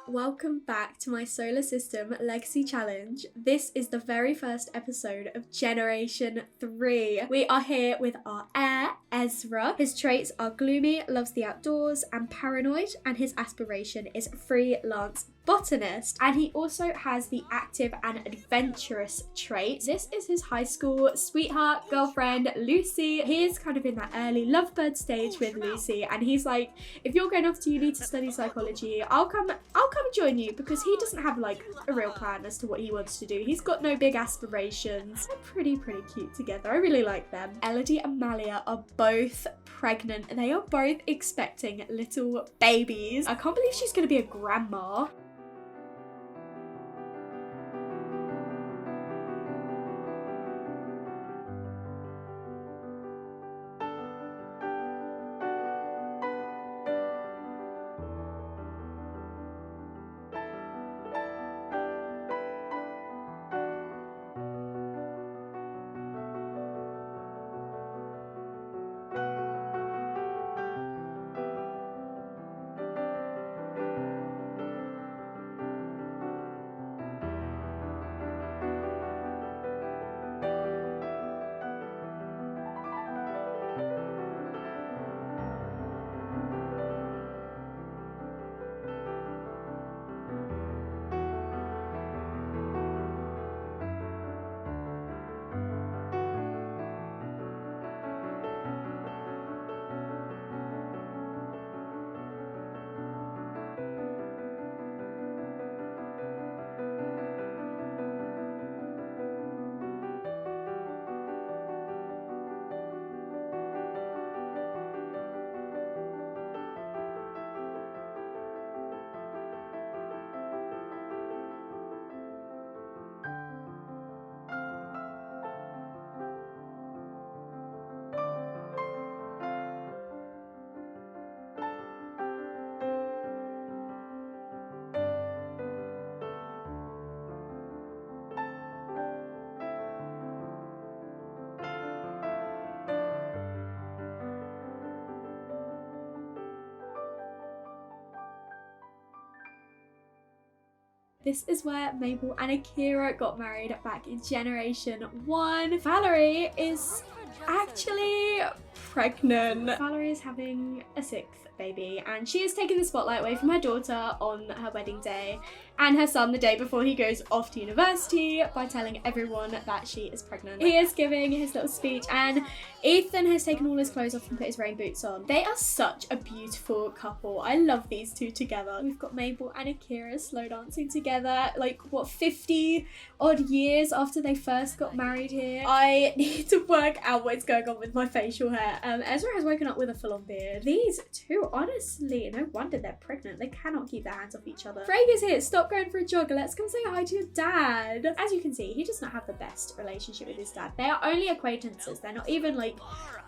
Welcome back to my Solar System Legacy Challenge. This is the very first episode of Generation 3. We are here with our heir, Ezra. His traits are gloomy, loves the outdoors, and paranoid, and his aspiration is freelance botanist. And he also has the active and adventurous trait. This is his high school sweetheart, girlfriend, Lucy. He is kind of in that early lovebird stage with Lucy, and he's like, if you're going off to uni to study psychology, I'll come and join you, because he doesn't have like a real plan as to what he wants to do. He's got no big aspirations. They're pretty cute together. I really like them. Elodie and Malia are both pregnant. They are both expecting little babies. I can't believe she's gonna be a grandma. This is where Mabel and Akira got married back in Generation 1. Valerie is actually pregnant. Valerie is having a 6th baby, and she is taking the spotlight away from her daughter on her wedding day and her son the day before he goes off to university by telling everyone that she is pregnant. He is giving his little speech, and Ethan has taken all his clothes off and put his rain boots on. They are such a beautiful couple. I love these two together. We've got Mabel and Akira slow dancing together, like what, 50 odd years after they first got married here. I need to work out what's going on with my facial hair. Ezra has woken up with a full-on beard. These two, honestly, no wonder they're pregnant. They cannot keep their hands off each other. Frank is here. Stop going for a jog. Let's come say hi to your dad. As you can see, he does not have the best relationship with his dad. They are only acquaintances. They're not even like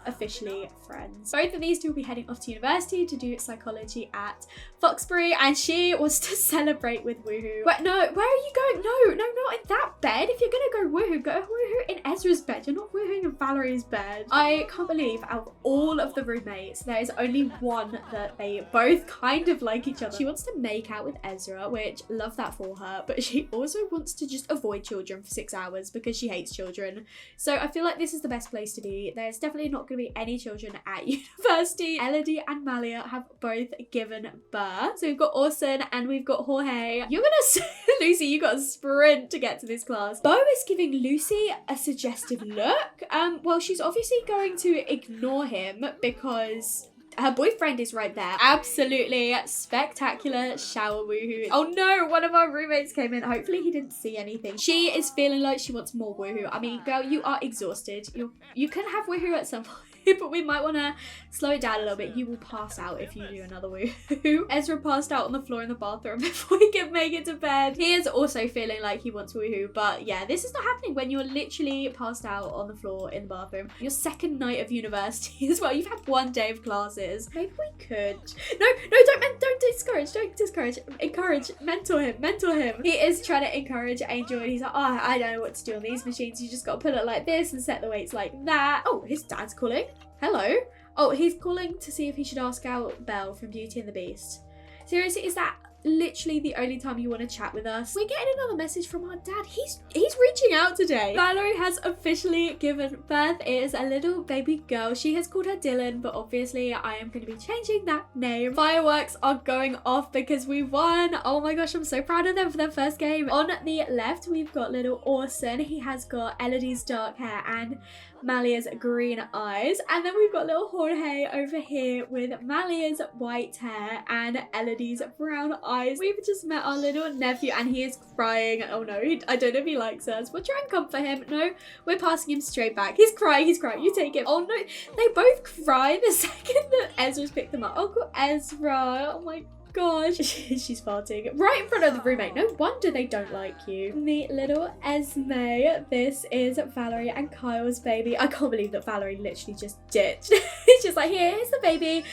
officially friends. Both of these two will be heading off to university to do psychology at Foxbury, and she wants to celebrate with Woohoo. Wait, no, where are you going? No, not in that bed. If you're gonna go Woohoo in Ezra's bed. You're not Woohooing in Valerie's bed. I can't believe out of all of the roommates, there is only one that they both kind of like each other. She wants to make out with Ezra, which love that for her, but she also wants to just avoid children for 6 hours because she hates children. So I feel like this is the best place to be. There's definitely not going to be any children at university. Elodie and Malia have both given birth. So we've got Orson and we've got Jorge. You're gonna Lucy, you got to sprint to get to this class. Bo is giving Lucy a suggestive look. Well, she's obviously going to ignore him because her boyfriend is right there. Absolutely spectacular shower woohoo. Oh no, one of our roommates came in. Hopefully he didn't see anything. She is feeling like she wants more woohoo. I mean, girl, you are exhausted. You can have woohoo at some point. But we might want to slow it down a little bit. You will pass out if you do another woohoo. Ezra passed out on the floor in the bathroom before he could make it to bed. He is also feeling like he wants woohoo, but yeah, this is not happening when you're literally passed out on the floor in the bathroom. Your second night of university as well. You've had one day of classes. Maybe we could. No, don't discourage. Encourage, mentor him. He is trying to encourage Angel, and he's like, oh, I don't know what to do on these machines. You just got to put it like this and set the weights like that. Oh, his dad's calling. Hello. Oh, he's calling to see if he should ask out Belle from Beauty and the Beast. Seriously, is that literally the only time you want to chat with us. We're getting another message from our dad. He's reaching out today. Valerie has officially given birth. It is a little baby girl. She has called her Dylan, but obviously I am going to be changing that name. Fireworks are going off because we won. Oh my gosh, I'm so proud of them for their first game. On the left, we've got little Orson. He has got Elodie's dark hair and Malia's green eyes. And then we've got little Jorge over here with Malia's white hair and Elodie's brown eyes. We've just met our little nephew and he is crying. Oh no, I don't know if he likes us. We'll try and comfort him. No, we're passing him straight back. He's crying, you take him. Oh no, they both cry the second that Ezra's picked them up. Uncle Ezra, oh my gosh. She's farting right in front of the roommate. No wonder they don't like you. The little Esme. This is Valerie and Kyle's baby. I can't believe that Valerie literally just ditched. She's like, here's the baby.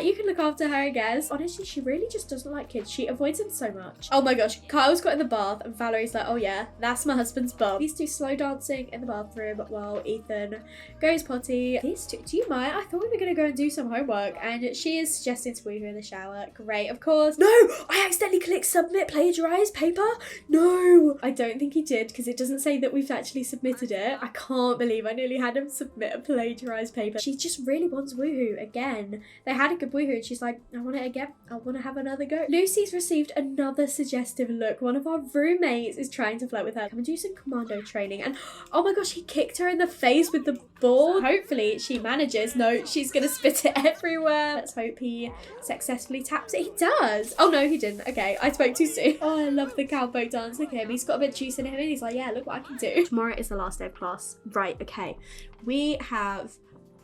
You can look after her, I guess. Honestly, she really just doesn't like kids. She avoids them so much. Oh my gosh. Kyle's got in the bath and Valerie's like, oh yeah, that's my husband's bum. These two slow dancing in the bathroom while Ethan goes potty. These two, do you mind? I thought we were going to go and do some homework and she is suggesting to woohoo in the shower. Great, of course. No, I accidentally clicked submit plagiarized paper. No, I don't think he did because it doesn't say that we've actually submitted it. I can't believe I nearly had him submit a plagiarized paper. She just really wants woohoo again. They had a good woohoo and she's like, I want it again. I want to have another go. Lucy's received another suggestive look. One of our roommates is trying to flirt with her. Come and do some commando training. And oh my gosh, he kicked her in the face with the ball. Hopefully she manages. No, she's gonna spit it everywhere. Let's hope he successfully taps it. He does. Oh no, he didn't. Okay, I spoke too soon. Oh, I love the cowboy dance. Look at him. He's got a bit of juice in him and he's like, yeah, look what I can do. Tomorrow is the last day of class. Right, okay. We have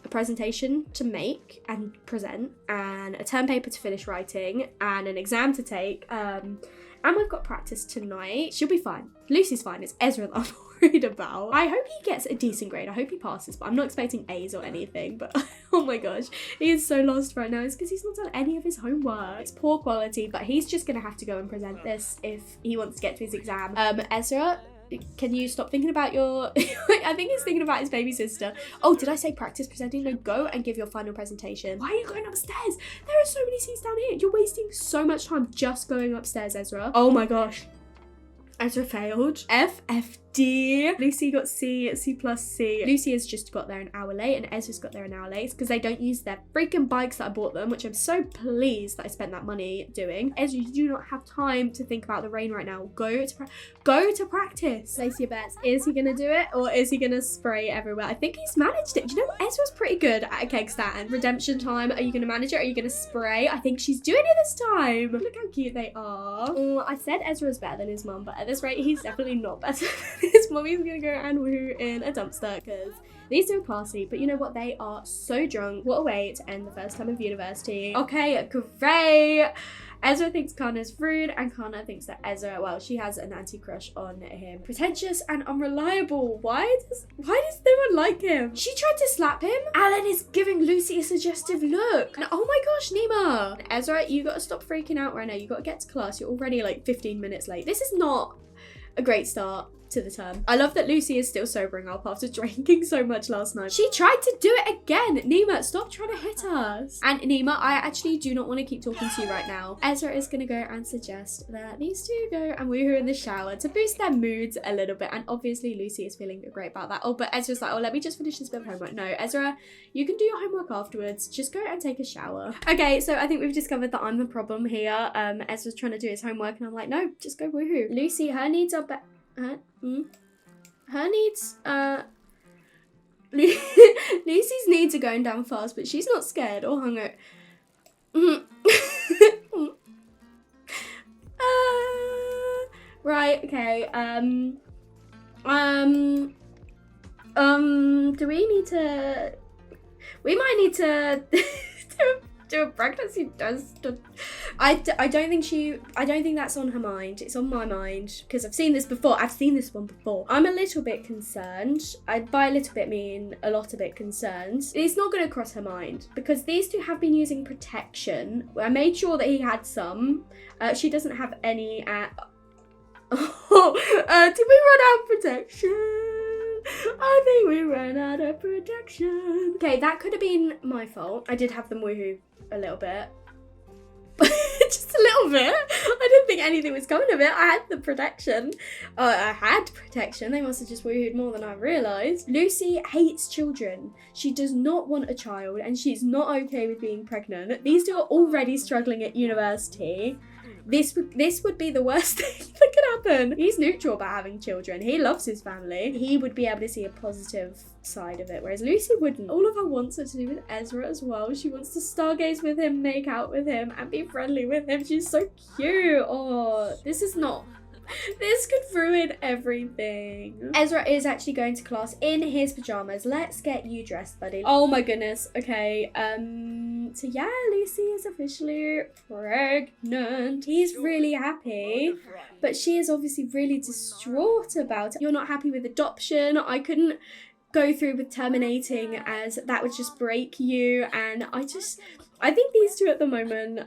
a presentation to make and present and a term paper to finish writing and an exam to take. And we've got practice tonight. She'll be fine. Lucy's fine. It's Ezra that I'm worried about. I hope he gets a decent grade. I hope he passes, but I'm not expecting A's or anything. But oh my gosh, he is so lost right now. It's because he's not done any of his homework. It's poor quality, but he's just going to have to go and present this if he wants to get to his exam. Ezra, can you stop thinking about your... I think he's thinking about his baby sister. Oh, did I say practice presenting? No, go and give your final presentation. Why are you going upstairs? There are so many seats down here. You're wasting so much time just going upstairs, Ezra. Oh my gosh. Ezra failed. FFD. Lucy got C, C plus C. Lucy has just got there an hour late and Ezra's got there an hour late because they don't use their freaking bikes that I bought them, which I'm so pleased that I spent that money doing. Ezra, you do not have time to think about the rain right now. Go to practice. Place your bets. Is he gonna do it or is he gonna spray everywhere? I think he's managed it. You know, Ezra's pretty good at a keg stand. Redemption time. Are you gonna manage it? Are you gonna spray? I think she's doing it this time. Look how cute they are. I said Ezra's better than his mum, but at this rate, he's definitely not better than his mummy's gonna go and woo in a dumpster because these two are classy, but you know what? They are so drunk. What a way to end the first time of university. Okay, great. Ezra thinks Kanna's rude and Kanna thinks that Ezra, well, she has an anti-crush on him. Pretentious and unreliable. Why does no one like him? She tried to slap him. Alan is giving Lucy a suggestive look. And oh my gosh, Nima. Ezra, you gotta stop freaking out right now. You gotta get to class. You're already like 15 minutes late. This is not a great start to the term. I love that Lucy is still sobering up after drinking so much last night. She tried to do it again. Nima, stop trying to hit us. And Nima, I actually do not want to keep talking to you right now. Ezra is going to go and suggest that these two go and woohoo in the shower to boost their moods a little bit. And obviously Lucy is feeling great about that. Oh, but Ezra's like, oh, let me just finish this bit of homework. No, Ezra, you can do your homework afterwards. Just go and take a shower. Okay, so I think we've discovered that I'm the problem here. Ezra's trying to do his homework and I'm like, no, just go woohoo. Lucy, her needs are her needs, Lucy's needs are going down fast, but she's not scared or hungover. Right, okay, do we need to, we might need to do a pregnancy test. I don't think that's on her mind. It's on my mind because I've seen this before. I've seen this one before. I'm a little bit concerned. By a little bit mean a lot of it concerned. It's not going to cross her mind because these two have been using protection. I made sure that he had some. She doesn't have any at... did we run out of protection? I think we ran out of protection. Okay, that could have been my fault. I did have them woohoo a little bit. Just a little bit. I didn't think anything was coming of it. I had the protection. I had protection. They must have just woohooed more than I realised. Lucy hates children. She does not want a child, and she's not okay with being pregnant. These two are already struggling at university. This would be the worst thing that could happen. He's neutral about having children. He loves his family. He would be able to see a positive side of it, whereas Lucy wouldn't. All of her wants are to do with Ezra as well. She wants to stargaze with him, make out with him, and be friendly with him. She's so cute. Oh, this could ruin everything. Ezra is actually going to class in his pajamas. Let's get you dressed, buddy. Oh my goodness. Okay. So yeah, Lucy is officially pregnant. He's really happy, but she is obviously really distraught about it. You're not happy with adoption. I couldn't go through with terminating, as that would just break you. And I think these two at the moment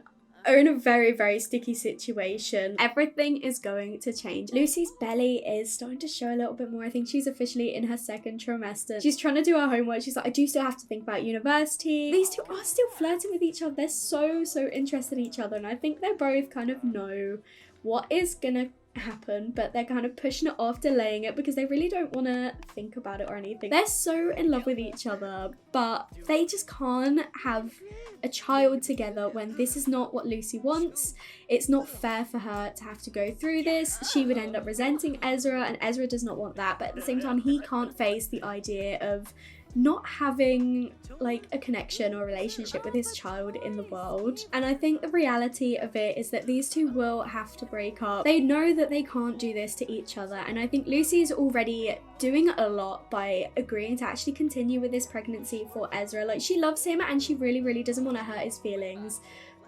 are in a very, very sticky situation. Everything is going to change. Lucy's belly is starting to show a little bit more. I think she's officially in her second trimester. She's trying to do her homework. She's like, I do still have to think about university. These two are still flirting with each other. They're so interested in each other, and I think they both kind of know what is gonna happen, but they're kind of pushing it off, delaying it, because they really don't want to think about it or anything. They're so in love with each other, but they just can't have a child together when this is not what Lucy wants. It's not fair for her to have to go through this. She would end up resenting Ezra, and Ezra does not want that, but at the same time he can't face the idea of not having like a connection or relationship with his child in the world. And I think the reality of it is that these two will have to break up. They know that they can't do this to each other, and I think Lucy is already doing a lot by agreeing to actually continue with this pregnancy for Ezra. Like, she loves him and she really doesn't want to hurt his feelings.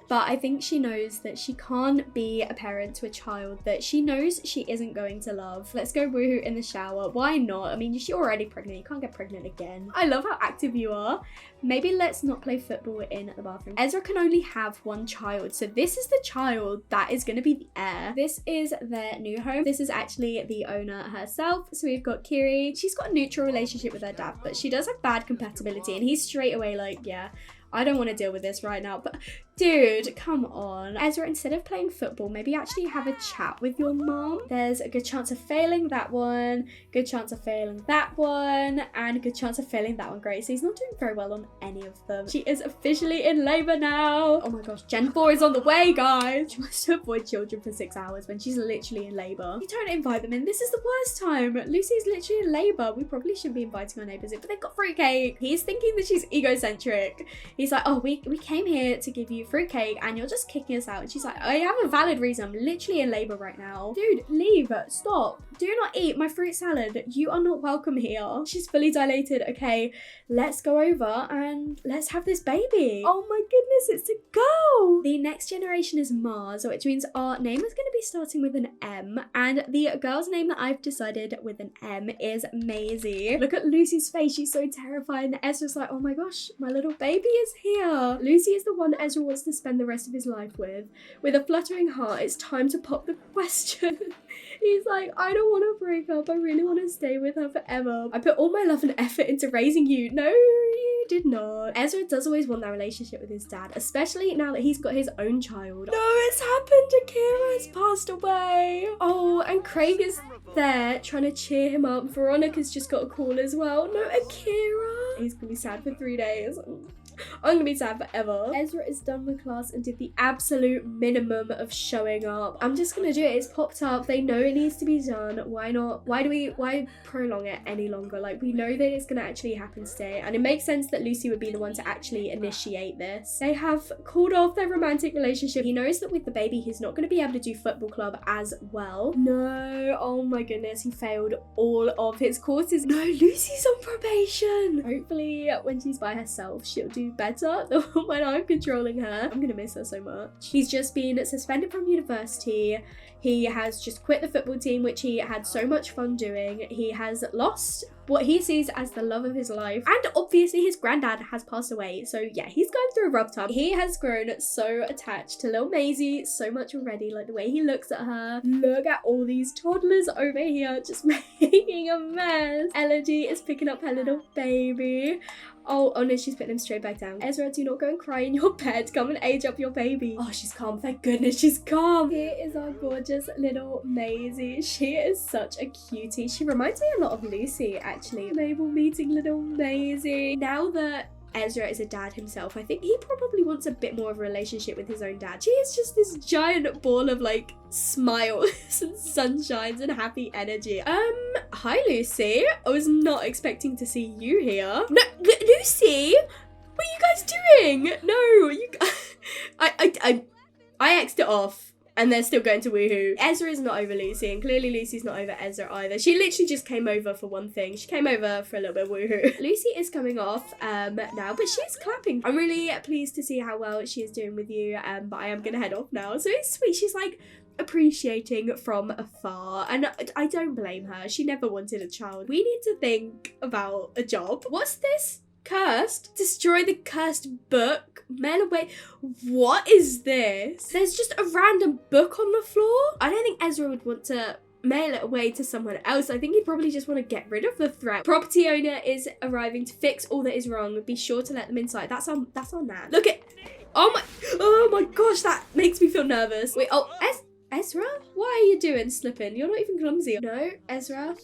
But I think she knows that she can't be a parent to a child that she knows she isn't going to love. Let's go woohoo in the shower. Why not? I mean, you're already pregnant. You can't get pregnant again. I love how active you are. Maybe let's not play football in the bathroom. Ezra can only have one child, so this is the child that is going to be the heir. This is their new home. This is actually the owner herself. So we've got Kiri. She's got a neutral relationship with her dad, but she does have bad compatibility, and he's straight away like, yeah, I don't want to deal with this right now. But dude, come on. Ezra, instead of playing football, maybe actually have a chat with your mom. There's a good chance of failing that one, good chance of failing that one, and a good chance of failing that one. Great, so he's not doing very well on any of them. She is officially in labor now. Oh my gosh, Gen 4 is on the way, guys. She wants to avoid children for 6 hours when she's literally in labor. You don't invite them in. This is the worst time. Lucy's literally in labor. We probably shouldn't be inviting our neighbors in, but they've got fruitcake. He's thinking that she's egocentric. He's like, oh, we came here to give you fruitcake and you're just kicking us out. And she's like, I have a valid reason. I'm literally in labor right now. Dude, leave. Stop. Do not eat my fruit salad. You are not welcome here. She's fully dilated. Okay, let's go over and let's have this baby. Oh my goodness, it's a girl. The next generation is Mars, which means our name is going to be starting with an M, and the girl's name that I've decided with an M is Maisie. Look at Lucy's face. She's so terrified, and Ezra's like, oh my gosh, my little baby is here. Lucy is the one Ezra wants to spend the rest of his life with. With a fluttering heart, it's time to pop the question. He's like, I don't want to break up. I really want to stay with her forever. I put all my love and effort into raising you. No, you did not. Ezra does always want that relationship with his dad, especially now that he's got his own child. No, it's happened. Akira has passed away. Oh, and Craig is there trying to cheer him up. Veronica's just got a call as well. No, Akira. He's gonna be sad for 3 days. I'm gonna be sad forever. Ezra is done with class and did the absolute minimum of showing up. I'm just gonna do it. It's popped up. They know it needs to be done. Why not? Why prolong it any longer? Like, we know that it's gonna actually happen today, and it makes sense that Lucy would be the one to actually initiate this. They have called off their romantic relationship. He knows that with the baby, he's not gonna be able to do football club as well. No, oh my goodness, he failed all of his courses. No, Lucy's on probation. Hopefully, when she's by herself, she'll do better than when I'm controlling her. I'm gonna miss her so much. He's just been suspended from university. He has just quit the football team, which he had so much fun doing. He has lost what he sees as the love of his life, and obviously his granddad has passed away, so yeah, he's going through a rough time. He has grown so attached to little Maisie so much already, like the way he looks at her. Look at all these toddlers over here just making a mess. Elegy is picking up her little baby. Oh no, she's putting him straight back down. Ezra, do not go and cry in your bed. Come and age up your baby. Oh, she's calm. Thank goodness she's calm. Here is our gorgeous little Maisie. She is such a cutie. She reminds me a lot of Lucy, actually. Mabel meeting little Maisie. Now that Ezra is a dad himself, I think he probably wants a bit more of a relationship with his own dad. She is just this giant ball of like smiles and sunshines and happy energy. Hi Lucy. I was not expecting to see you here. No, Lucy, what are you guys doing? No, you. I X'd it off. And they're still going to woohoo. Ezra is not over Lucy, and clearly Lucy's not over Ezra either. She literally just came over for one thing. She came over for a little bit of woohoo. Lucy is coming off now, but she's clapping. I'm really pleased to see how well she is doing with you, but I am gonna head off now. So it's sweet. She's like appreciating from afar, and I don't blame her. She never wanted a child. We need to think about a job. What's this? Cursed? Destroy the cursed book? Mail away? What is this? There's just a random book on the floor? I don't think Ezra would want to mail it away to someone else. I think he'd probably just want to get rid of the threat. Property owner is arriving to fix all that is wrong. Be sure to let them inside. That's on that. Look at, oh my gosh, that makes me feel nervous. Wait, oh, Ezra? What are you doing slipping? You're not even clumsy. No, Ezra.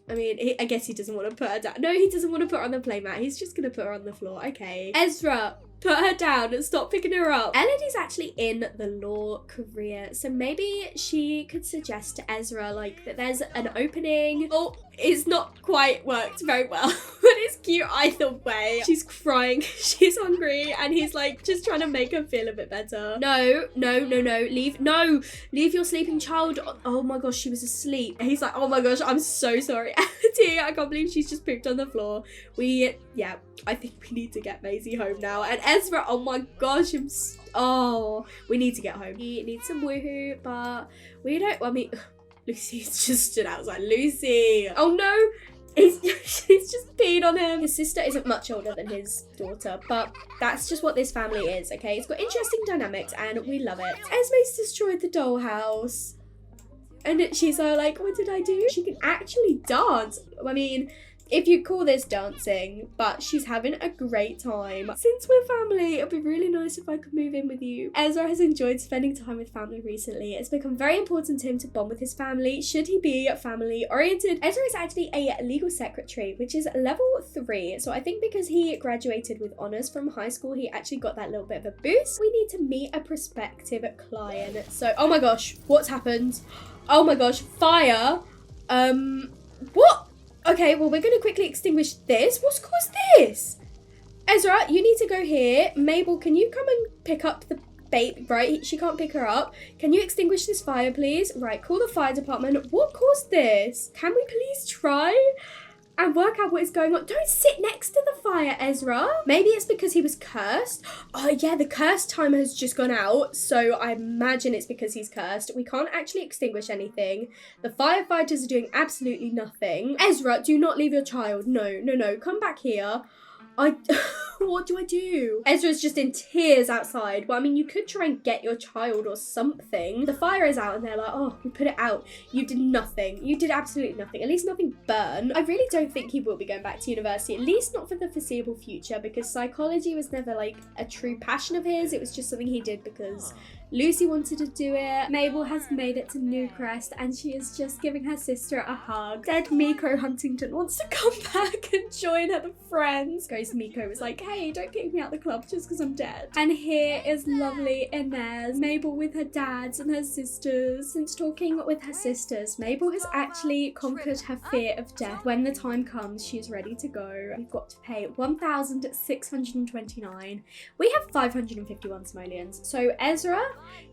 I mean, I guess he doesn't want to put her down. No, he doesn't want to put her on the playmat. He's just going to put her on the floor. Okay. Ezra, put her down and stop picking her up. Elodie's actually in the law career, so maybe she could suggest to Ezra, like, that there's an opening. Oh, it's not quite worked very well, but it's cute either way. She's crying, she's hungry, and he's like just trying to make her feel a bit better. No, leave your sleeping child. Oh my gosh, she was asleep. And he's like, oh my gosh, I'm so sorry, Elodie, I can't believe she's just pooped on the floor. Yeah, I think we need to get Maisie home now. And Ezra, oh my gosh, we need to get home. He needs some woohoo, but we don't, I mean, Lucy's just stood outside. Lucy! Oh no! She's just peed on him. His sister isn't much older than his daughter, but that's just what this family is, okay? It's got interesting dynamics and we love it. Esme's destroyed the dollhouse. And she's like, what did I do? She can actually dance. I mean, if you call this dancing, but she's having a great time. Since we're family, it'd be really nice if I could move in with you. Ezra has enjoyed spending time with family recently. It's become very important to him to bond with his family, should he be family oriented. Ezra is actually a legal secretary, which is level 3. So I think because he graduated with honours from high school, he actually got that little bit of a boost. We need to meet a prospective client. So, oh my gosh, what's happened? Oh my gosh, fire. What? Okay, well, we're going to quickly extinguish this. What's caused this? Ezra, you need to go here. Mabel, can you come and pick up the babe? Right, she can't pick her up. Can you extinguish this fire, please? Right, call the fire department. What caused this? Can we please try and work out what is going on? Don't sit next to the fire, Ezra. Maybe it's because he was cursed. Oh yeah, the curse timer has just gone out, so I imagine it's because he's cursed. We can't actually extinguish anything. The firefighters are doing absolutely nothing. Ezra, do not leave your child. No, come back here. What do I do? Ezra's just in tears outside. Well, I mean, you could try and get your child or something. The fire is out and they're like, oh, we put it out. You did nothing. You did absolutely nothing. At least nothing burned. I really don't think he will be going back to university, at least not for the foreseeable future, because psychology was never like a true passion of his. It was just something he did because Lucy wanted to do it. Mabel has made it to Newcrest and she is just giving her sister a hug. Dead Miko Huntington wants to come back and join her friends. Ghost Miko was like, hey, don't kick me out the club just because I'm dead. And here is lovely Inez. Mabel with her dads and her sisters. Since talking with her sisters, Mabel has actually conquered her fear of death. When the time comes, she's ready to go. We've got to pay 1,629. We have 551 simoleons. So Ezra,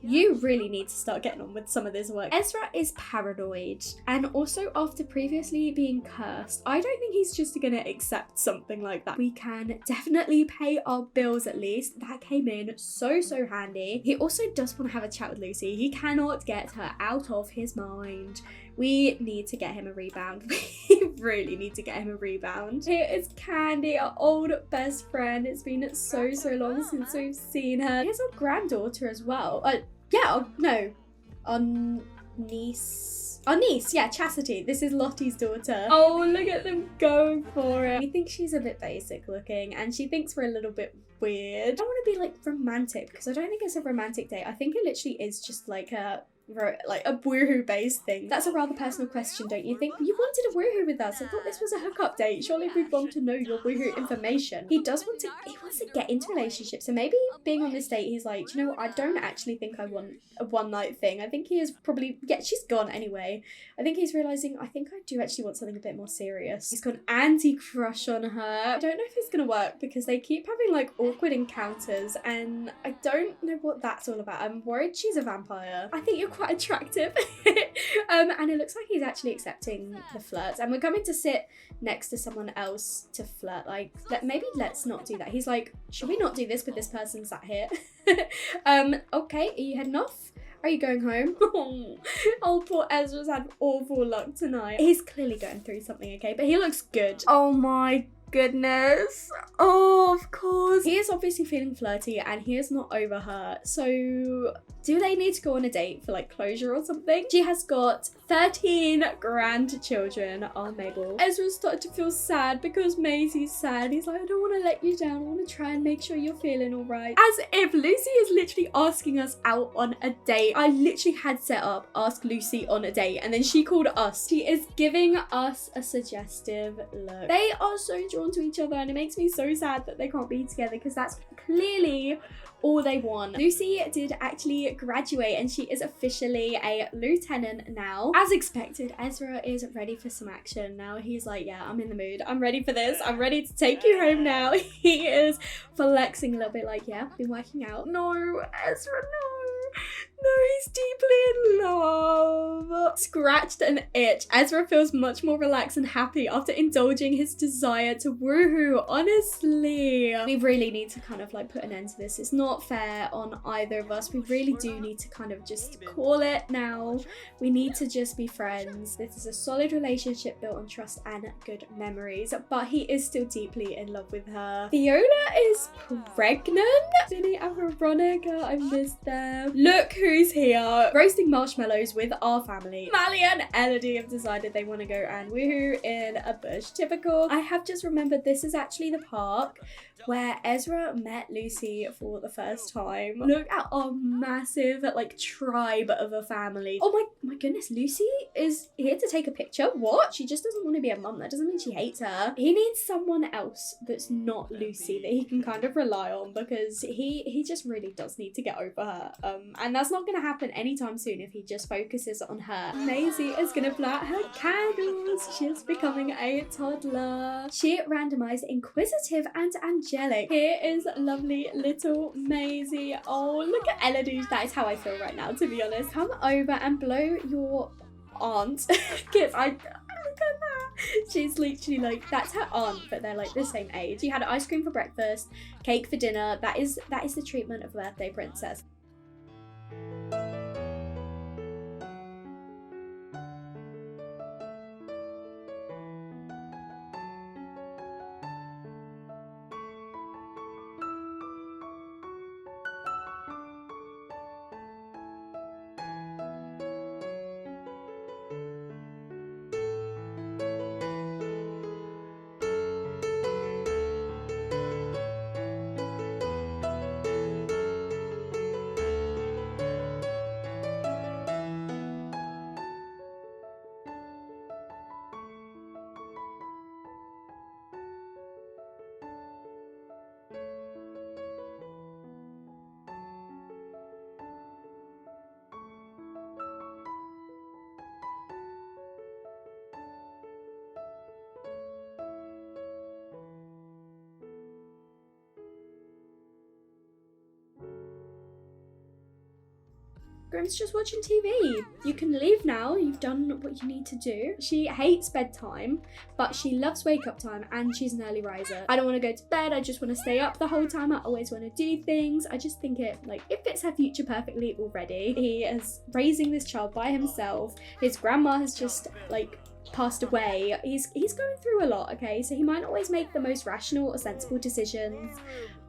you really need to start getting on with some of this work. Ezra is paranoid, and also after previously being cursed, I don't think he's just gonna accept something like that. We can definitely pay our bills at least. That came in so handy. He also does want to have a chat with Lucy. He cannot get her out of his mind. We need to get him a rebound. We really need to get him a rebound. Here is Candy, our old best friend. It's been so long since we've seen her. Here's our granddaughter as well. niece, yeah, Chastity. This is Lottie's daughter. Oh, look at them go for it. We think she's a bit basic looking and she thinks we're a little bit weird. I don't want to be like romantic because I don't think it's a romantic date. I think it literally is just like a woohoo based thing. That's a rather personal question, don't you think? You wanted a woohoo with us. I thought this was a hookup date. Surely we'd want to know your woohoo information. He wants to get into relationships. So maybe being on this date, he's like, do you know what? I don't actually think I want a one night thing. I think he is probably, yeah, she's gone anyway. I think he's realizing, I think I do actually want something a bit more serious. He's got an anti-crush on her. I don't know if it's gonna work because they keep having like awkward encounters and I don't know what that's all about. I'm worried she's a vampire. I think you're quite attractive. And it looks like he's actually accepting the flirts and we're coming to sit next to someone else to flirt. Like, maybe let's not do that. He's like, should we not do this with this person sat here? Okay, are you heading off? Are you going home? Oh, poor Ezra's had awful luck tonight. He's clearly going through something, okay? But he looks good. Oh my goodness. Oh, of course. He is obviously feeling flirty and he is not over her. So do they need to go on a date for like closure or something? She has got 13 grandchildren. Oh, Mabel. Ezra's started to feel sad because Maisie's sad. He's like, I don't want to let you down. I want to try and make sure you're feeling all right. As if Lucy is literally asking us out on a date. I literally had set up ask Lucy on a date and then she called us. She is giving us a suggestive look. They are so drawn to each other and it makes me so sad that they can't be together because that's clearly all they want. Lucy did actually graduate and she is officially a lieutenant now. As expected, Ezra is ready for some action now. He's like, yeah, I'm in the mood. I'm ready for this. I'm ready to take you home now. He is flexing a little bit like, yeah, been working out. No, Ezra, no. No, he's deeply in love. Scratched an itch. Ezra feels much more relaxed and happy after indulging his desire to woohoo. Honestly, we really need to kind of like put an end to this. It's not fair on either of us. We really do need to kind of just call it now. We need to just be friends. This is a solid relationship built on trust and good memories, but he is still deeply in love with her. Fiona is pregnant. Vinny and Veronica, I missed them. Look who's here, roasting marshmallows with our family. Mally and Elodie have decided they want to go and woohoo in a bush. Typical. I have just remembered this is actually the park where Ezra met Lucy for the first time. Look at our massive like tribe of a family. Oh my goodness, Lucy is here to take a picture. What? She just doesn't want to be a mum. That doesn't mean she hates her. He needs someone else that's not Lucy that he can kind of rely on because he just really does need to get over her. And that's not going to happen anytime soon if he just focuses on her. Maisie is going to blow out her candles. She's becoming a toddler. She randomized inquisitive and angelic. Here is lovely little Maisie. Oh, look at Elodie. That is how I feel right now, to be honest. Come over and blow your aunt. Kids, look at that. She's literally like, that's her aunt, but they're like the same age. She had ice cream for breakfast, cake for dinner. That is the treatment of a birthday princess. Grim's just watching TV. You can leave now. You've done what you need to do. She hates bedtime, but she loves wake up time and she's an early riser. I don't want to go to bed. I just want to stay up the whole time. I always want to do things. I just think it fits her future perfectly already. He is raising this child by himself. His grandma has just passed away. He's going through a lot, okay? So he might not always make the most rational or sensible decisions,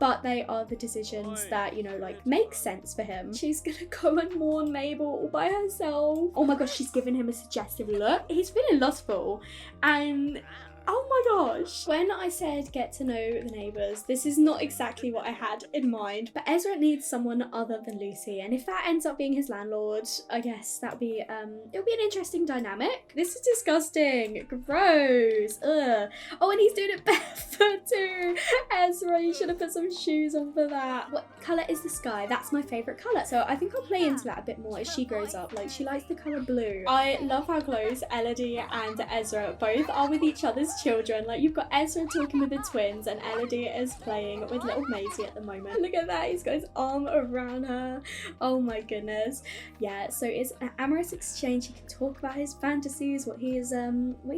but they are the decisions that, you know, like make sense for him. She's gonna go and mourn Mabel all by herself. Oh my gosh, she's giving him a suggestive look. He's feeling lustful, and oh my gosh. When I said get to know the neighbours, this is not exactly what I had in mind, but Ezra needs someone other than Lucy, and if that ends up being his landlord, I guess that'll be it'll be an interesting dynamic. This is disgusting. Gross. Ugh. Oh, and he's doing it barefoot too. Ezra, you should have put some shoes on for that. What colour is the sky? That's my favourite colour, so I think I'll play into that a bit more as she grows up. Like, she likes the colour blue. I love how close Elodie and Ezra both are with each other's children. Like, you've got Ezra talking with the twins and Elodie is playing with little Maisie at the moment. Look at that, he's got his arm around her. Oh my goodness. Yeah, so it's an amorous exchange. He can talk about his fantasies, what he's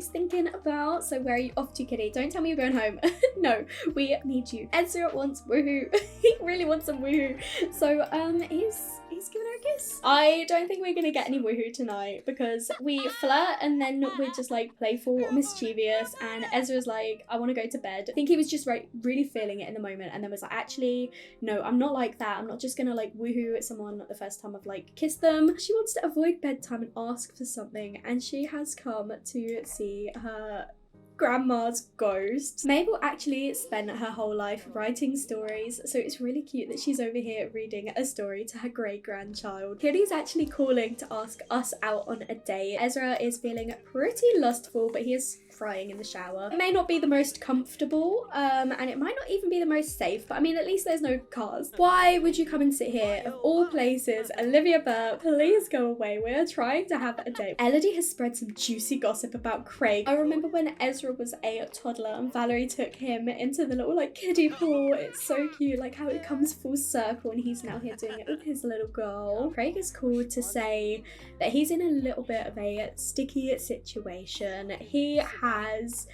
thinking about. So where are you off to, kitty? Don't tell me you're going home. No, we need you. Ezra wants woohoo. He really wants some woohoo. So he's giving her a kiss. I don't think we're gonna get any woohoo tonight because we flirt and then we're just like playful, mischievous, and Ezra's like, I want to go to bed. I think he was just really feeling it in the moment, and then was like, actually, no, I'm not like that. I'm not just gonna like woohoo at someone the first time I've like kissed them. She wants to avoid bedtime and ask for something, and she has come to see her grandma's ghost. Mabel actually spent her whole life writing stories, so it's really cute that she's over here reading a story to her great-grandchild. Kitty's actually calling to ask us out on a date. Ezra is feeling pretty lustful, but he is crying in the shower. It may not be the most comfortable, and it might not even be the most safe, but I mean, at least there's no cars. Why would you come and sit here? Of all places, Olivia Burr, please go away. We're trying to have a date. Elodie has spread some juicy gossip about Craig. I remember when Ezra was a toddler and Valerie took him into the little like kiddie pool. It's so cute, like how it comes full circle and he's now here doing it with his little girl. Craig is called to say that he's in a little bit of a sticky situation. He has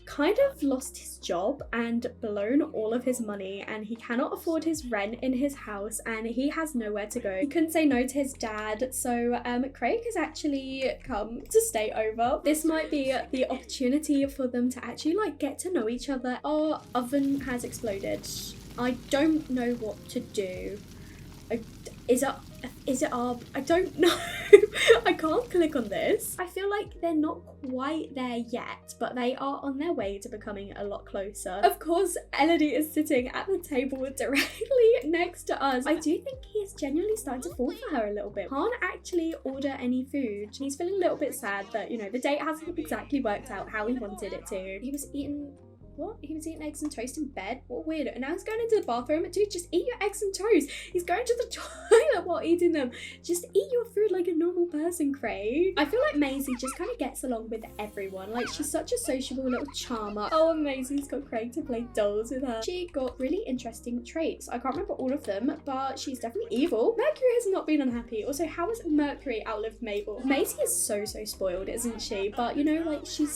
kind of lost his job and blown all of his money, and he cannot afford his rent in his house, and he has nowhere to go. He couldn't say no to his dad, so Craig has actually come to stay over. This might be the opportunity for them to actually like get to know each other. Our oven has exploded. I don't know what to do. I don't know. I can't click on this. I feel like they're not quite there yet, but they are on their way to becoming a lot closer. Of course, Elodie is sitting at the table directly next to us. I do think he is genuinely starting to fall for her a little bit. Can't actually order any food. He's feeling a little bit sad that, you know, the date hasn't exactly worked out how he wanted it to. He was eating... What? He was eating eggs and toast in bed? What weird. And now he's going into the bathroom. Dude, just eat your eggs and toast. He's going to the toilet while eating them. Just eat your food like a normal person, Craig. I feel like Maisie just kind of gets along with everyone. Like, she's such a sociable little charmer. Oh, and Maisie's got Craig to play dolls with her. She got really interesting traits. I can't remember all of them, but she's definitely evil. Mercury has not been unhappy. Also, how has Mercury outlived Mabel? Maisie is so spoiled, isn't she? But, you know, like, she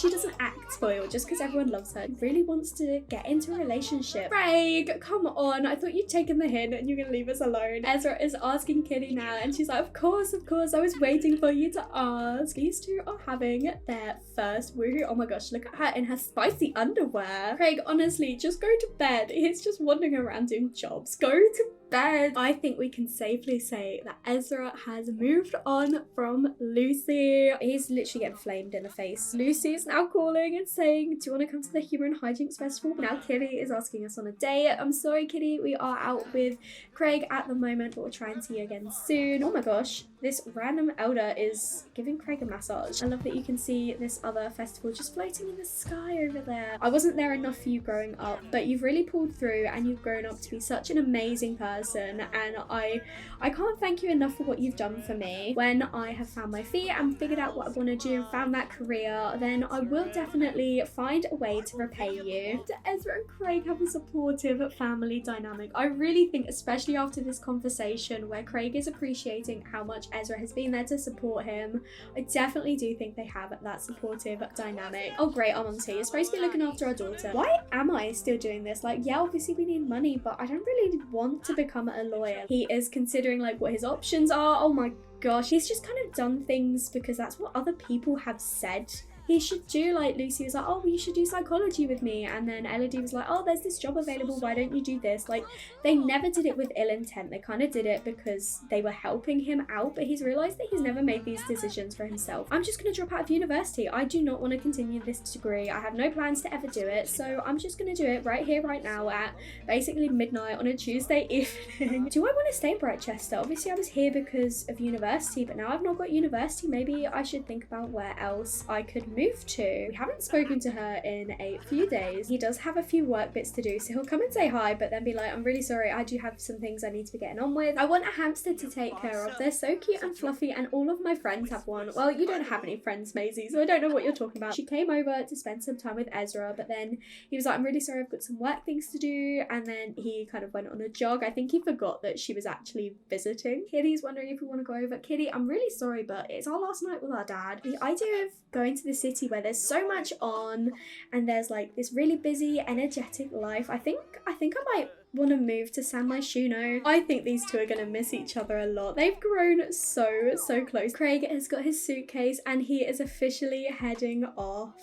doesn't act spoiled just because everyone loves her. Really wants to get into a relationship. Craig, come on. I thought you'd taken the hint and you're gonna leave us alone. Ezra is asking Kitty now, and she's like, of course, I was waiting for you to ask. These two are having their first woohoo. Oh my gosh, look at her in her spicy underwear. Craig, honestly, just go to bed. He's just wandering around doing jobs. Go to bed. I think we can safely say that Ezra has moved on from Lucy. He's literally getting flamed in the face. Lucy is now calling and saying, do you want to come to the Humor and Hijinks Festival? Now Kitty is asking us on a date. I'm sorry, Kitty, we are out with Craig at the moment, but we'll try and see you again soon. Oh my gosh, this random elder is giving Craig a massage. I love that you can see this other festival just floating in the sky over there. I wasn't there enough for you growing up, but you've really pulled through and you've grown up to be such an amazing person, and I can't thank you enough for what you've done for me. When I have found my feet and figured out what I want to do and found that career, then I will definitely find a way to repay you. Ezra and Craig have a supportive family dynamic. I really think, especially after this conversation where Craig is appreciating how much Ezra has been there to support him, I definitely do think they have that supportive dynamic. Oh great, our mum's here. You're supposed to be looking after our daughter. Why am I still doing this? Like, yeah, obviously we need money, but I don't really want to become a lawyer. He is considering like what his options are. Oh my gosh, he's just kind of done things because that's what other people have said he should do, like, Lucy was like, oh, well, you should do psychology with me, and then Elodie was like, oh, there's this job available, why don't you do this? Like, they never did it with ill intent. They kind of did it because they were helping him out, but he's realised that he's never made these decisions for himself. I'm just going to drop out of university. I do not want to continue this degree. I have no plans to ever do it, so I'm just going to do it right here, right now at basically midnight on a Tuesday evening. Do I want to stay in Brightchester? Obviously, I was here because of university, but now I've not got university. Maybe I should think about where else I could move to. We haven't spoken to her in a few days. He does have a few work bits to do, so he'll come and say hi, but then be like, I'm really sorry, I do have some things I need to be getting on with. I want a hamster to take care of. They're so cute and fluffy, and all of my friends have one. Well, you don't have any friends, Maisie, so I don't know what you're talking about. She came over to spend some time with Ezra, but then he was like, I'm really sorry, I've got some work things to do, and then he kind of went on a jog. I think he forgot that she was actually visiting. Kitty's wondering if we want to go over. Kitty, I'm really sorry, but it's our last night with our dad. The idea of going to the city where there's so much on and there's like this really busy, energetic life, I think I might want to move to San Myshuno. I think these two are going to miss each other a lot. They've grown so close. Craig has got his suitcase and he is officially heading off.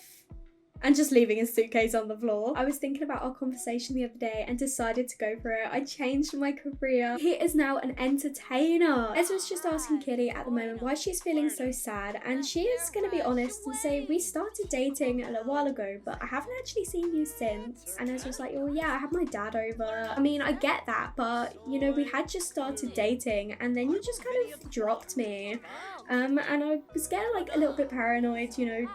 And just leaving his suitcase on the floor. I was thinking about our conversation the other day and decided to go for it. I changed my career. He is now an entertainer. Ezra's just asking Kitty at the moment why she's feeling so sad, and she is going to be honest and say, we started dating a little while ago, but I haven't actually seen you since. And Ezra's like, oh yeah, I had my dad over. I mean, I get that, but you know, we had just started dating and then you just kind of dropped me. And I was getting like a little bit paranoid, you know,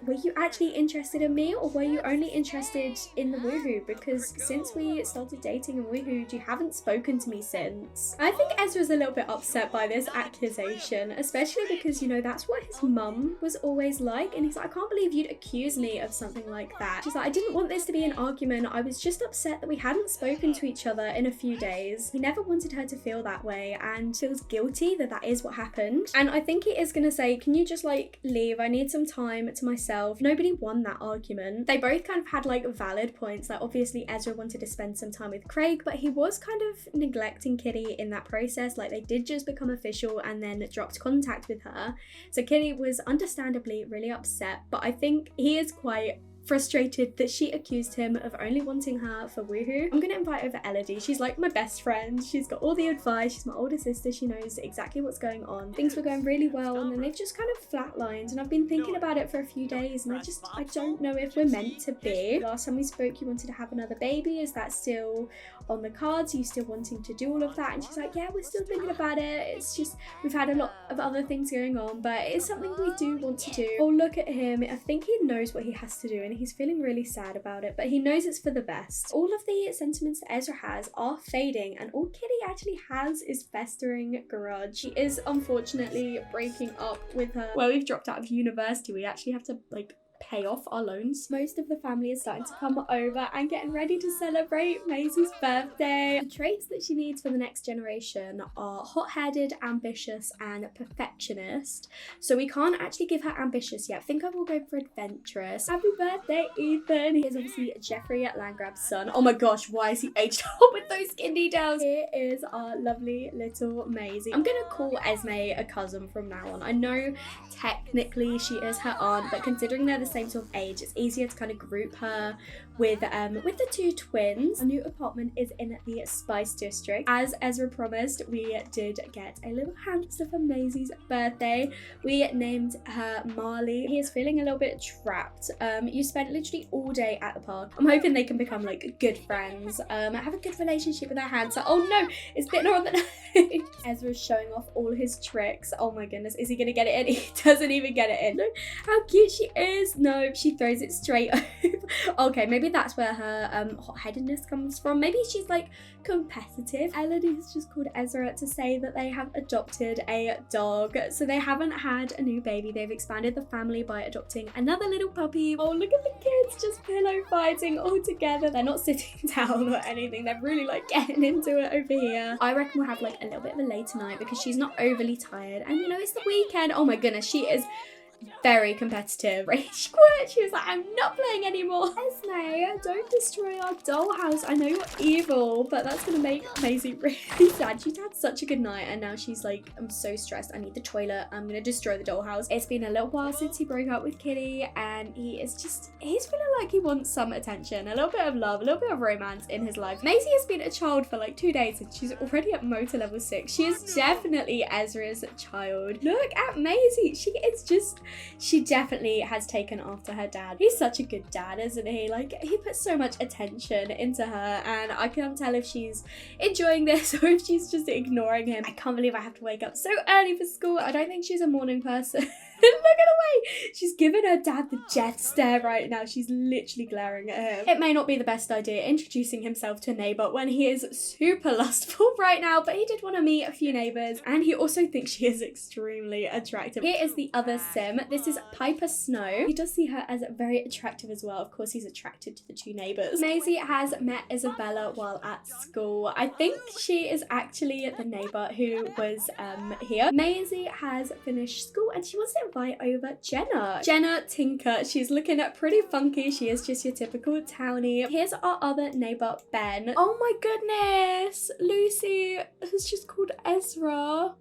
were you actually interested in me, or were you only interested in the woohoo? Because since we started dating and woohooed, you haven't spoken to me since. I think Ezra's a little bit upset by this accusation, especially because, you know, that's what his mum was always like, and he's like, I can't believe you'd accuse me of something like that. She's like, I didn't want this to be an argument, I was just upset that we hadn't spoken to each other in a few days. He never wanted her to feel that way and feels guilty that that is what happened. And I think he is gonna say, can you just like leave? I need some time to myself. Nobody won that argument. They both kind of had like valid points. Like obviously Ezra wanted to spend some time with Craig, but he was kind of neglecting Kitty in that process. Like they did just become official and then dropped contact with her. So Kitty was understandably really upset, but I think he is quite frustrated that she accused him of only wanting her for woohoo. I'm gonna invite over Elodie. She's like my best friend. She's got all the advice. She's my older sister. She knows exactly what's going on. Things were going really well and then they've just kind of flatlined, and I've been thinking about it for a few days and I don't know if we're meant to be. Last time we spoke, you wanted to have another baby. Is that still on the cards? Are you still wanting to do all of that? And she's like, yeah, we're still thinking about it. It's just, we've had a lot of other things going on, but it's something we do want to do. Oh, look at him. I think he knows what he has to do and he's feeling really sad about it, but he knows it's for the best. All of the sentiments that Ezra has are fading, and all Kitty actually has is festering grudge. She is unfortunately breaking up with her. Well, we've dropped out of university. We actually have to like pay off our loans. Most of the family is starting to come over and getting ready to celebrate Maisie's birthday. The traits that she needs for the next generation are hot-headed, ambitious, and perfectionist. So we can't actually give her ambitious yet. I think I will go for adventurous. Happy birthday, Ethan. He is obviously Jeffrey Landgrab's son. Oh my gosh, why is he aged up with those skin details? Here is our lovely little Maisie. I'm gonna call Esme a cousin from now on. I know technically she is her aunt, but considering they're the same sort of age, it's easier to kind of group her with the two twins. Our new apartment is in the Spice District. As Ezra promised, we did get a little hamster for Maisie's birthday. We named her Marley. He is feeling a little bit trapped. You spent literally all day at the park. I'm hoping they can become like good friends. Have a good relationship with their hands. Oh no, it's bitten her on the nose. Ezra's showing off all his tricks. Oh my goodness, is he gonna get it in? He doesn't even get it in. Look how cute she is. No, she throws it straight over. Okay, maybe that's where her hot-headedness comes from. Maybe she's like competitive. Elodie's just called Ezra to say that they have adopted a dog. So they haven't had a new baby. They've expanded the family by adopting another little puppy. Oh, look at the kids just pillow fighting all together. They're not sitting down or anything. They're really like getting into it over here. I reckon we'll have like a little bit of a later night because she's not overly tired. And you know, it's the weekend. Oh my goodness, she is very competitive. Rage quit. She was like, I'm not playing anymore. Esme, don't destroy our dollhouse. I know you're evil, but that's gonna make Maisie really sad. She's had such a good night and now she's like, I'm so stressed. I need the toilet. I'm gonna destroy the dollhouse. It's been a little while since he broke up with Kitty and he's feeling like he wants some attention, a little bit of love, a little bit of romance in his life. Maisie has been a child for like 2 days and she's already at motor level 6. She is definitely Ezra's child. Look at Maisie. She definitely has taken after her dad. He's such a good dad, isn't he? Like, he puts so much attention into her and I can't tell if she's enjoying this or if she's just ignoring him. I can't believe I have to wake up so early for school. I don't think she's a morning person. Look at the way she's giving her dad the jet stare right now. She's literally glaring at him. It may not be the best idea introducing himself to a neighbour when he is super lustful right now, but he did want to meet a few neighbours and he also thinks she is extremely attractive. Here is the other sim. This is Piper Snow. He does see her as very attractive as well. Of course, he's attracted to the 2 neighbours. Maisie has met Isabella while at school. I think she is actually the neighbour who was here. Maisie has finished school and she wants to invite over Jenna Tinker. She's looking pretty funky. She is just your typical townie. Here's our other neighbour, Ben. Oh my goodness, Lucy has just called Ezra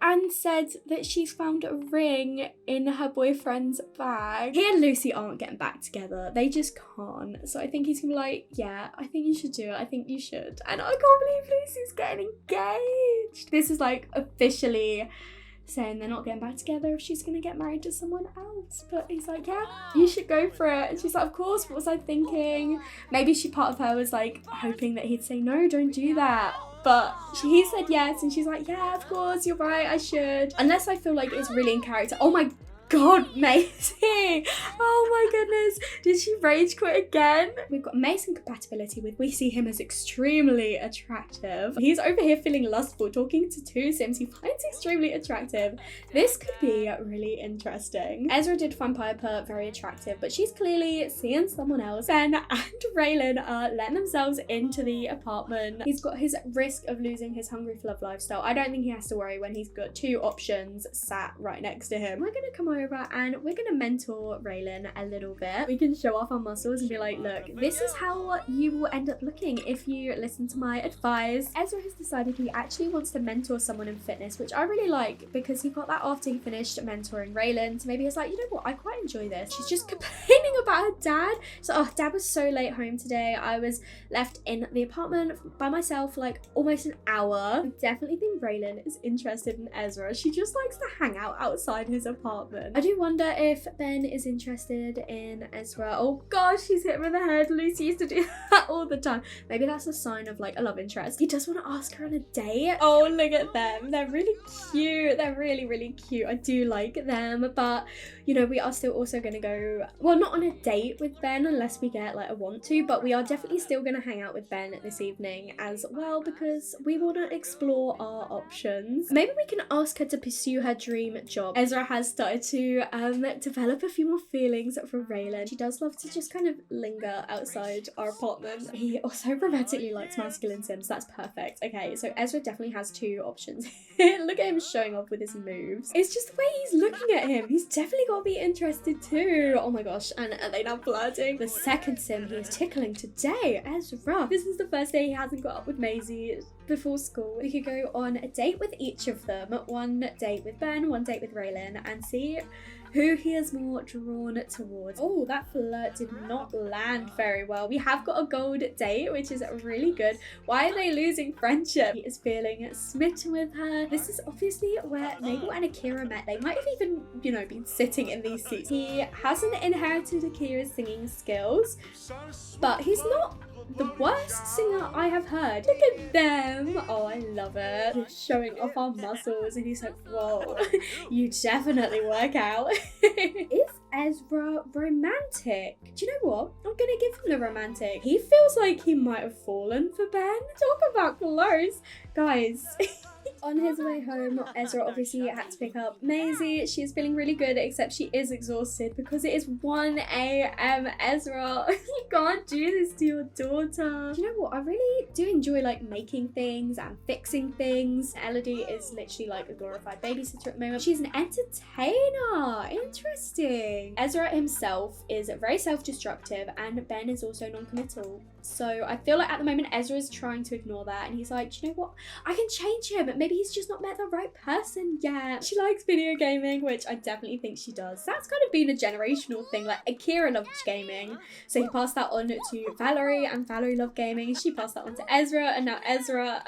and said that she's found a ring in her boyfriend's bag. He and Lucy aren't getting back together. They just can't. So I think he's gonna be like, yeah, I think you should do it. I think you should. And I can't believe Lucy's getting engaged. This is like officially saying they're not getting back together if she's gonna get married to someone else. But he's like, yeah, you should go for it. And she's like, of course, what was I thinking? Maybe part of her was like hoping that he'd say, no, don't do that. But he said yes and she's like, yeah, of course, you're right, I should. Unless I feel like it's really in character. Oh my God, Maisie. Oh my goodness. Did she rage quit again? We've got Mason compatibility with. We see him as extremely attractive. He's over here feeling lustful, talking to 2 sims he finds extremely attractive. This could be really interesting. Ezra did find Piper very attractive, but she's clearly seeing someone else. Ben and Raylan are letting themselves into the apartment. He's got his risk of losing his hungry for love lifestyle. I don't think he has to worry when he's got 2 options sat right next to him. We're gonna come over and we're gonna mentor Raylan a little bit. We can show off our muscles and be like, look, this is how you will end up looking if you listen to my advice. Ezra has decided he actually wants to mentor someone in fitness, which I really like because he got that after he finished mentoring Raylan. So maybe he's like, you know what, I quite enjoy this. She's just complaining about her dad. So, oh, dad was so late home today. I was left in the apartment by myself for like almost an hour. I definitely think Raylan is interested in Ezra. She just likes to hang out outside his apartment. I do wonder if Ben is interested in Ezra. Oh gosh, she's hit him in the head. Lucy used to do that all the time. Maybe that's a sign of like a love interest. He does want to ask her on a date. Oh, look at them. They're really cute. They're really, really cute. I do like them, but you know, we are still also going to go, well, not on a date with Ben unless we get like a want to, but we are definitely still going to hang out with Ben this evening as well because we want to explore our options. Maybe we can ask her to pursue her dream job. Ezra has started to develop a few more feelings for Raylan. She does love to just kind of linger outside our apartment. He also romantically likes masculine sims. That's perfect. Okay, so Ezra definitely has 2 options. Look at him showing off with his moves. It's just the way he's looking at him. He's definitely got to be interested too. Oh my gosh, and are they now flirting? The second sim he is tickling today, Ezra. This is the first day he hasn't got up with Maisie before school. We could go on a date with each of them. 1 date with Ben, 1 date with Raylan, and see who he is more drawn towards. Oh, that flirt did not land very well. We have got a gold date, which is really good. Why are they losing friendship? He is feeling smitten with her. This is obviously where Mabel and Akira met. They might have even, you know, been sitting in these seats. He hasn't inherited Akira's singing skills, but he's not the worst singer I have heard. Look at them. Oh, I love it. He's showing off our muscles and he's like, whoa, you definitely work out. Is Ezra romantic? Do you know what? I'm gonna give him the romantic. He feels like he might have fallen for Ben. Talk about close. Guys. On his way home, Ezra obviously had to pick up Maisie. She is feeling really good, except she is exhausted because it is 1 a.m. Ezra, you can't do this to your daughter. You know what? I really do enjoy like making things and fixing things. Elodie is literally like a glorified babysitter at the moment. She's an entertainer. Interesting. Ezra himself is very self-destructive and Ben is also non-committal. So I feel like at the moment Ezra is trying to ignore that and he's like, you know what? I can change him. Maybe he's just not met the right person yet. She likes video gaming, which I definitely think she does. That's kind of been a generational thing. Like Akira loved gaming, so he passed that on to Valerie, and Valerie loved gaming. She passed that on to Ezra, and now Ezra,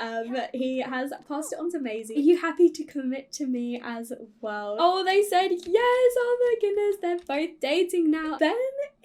he has passed it on to Maisie. Are you happy to commit to me as well? Oh, they said yes. Oh my goodness, they're both dating now. Ben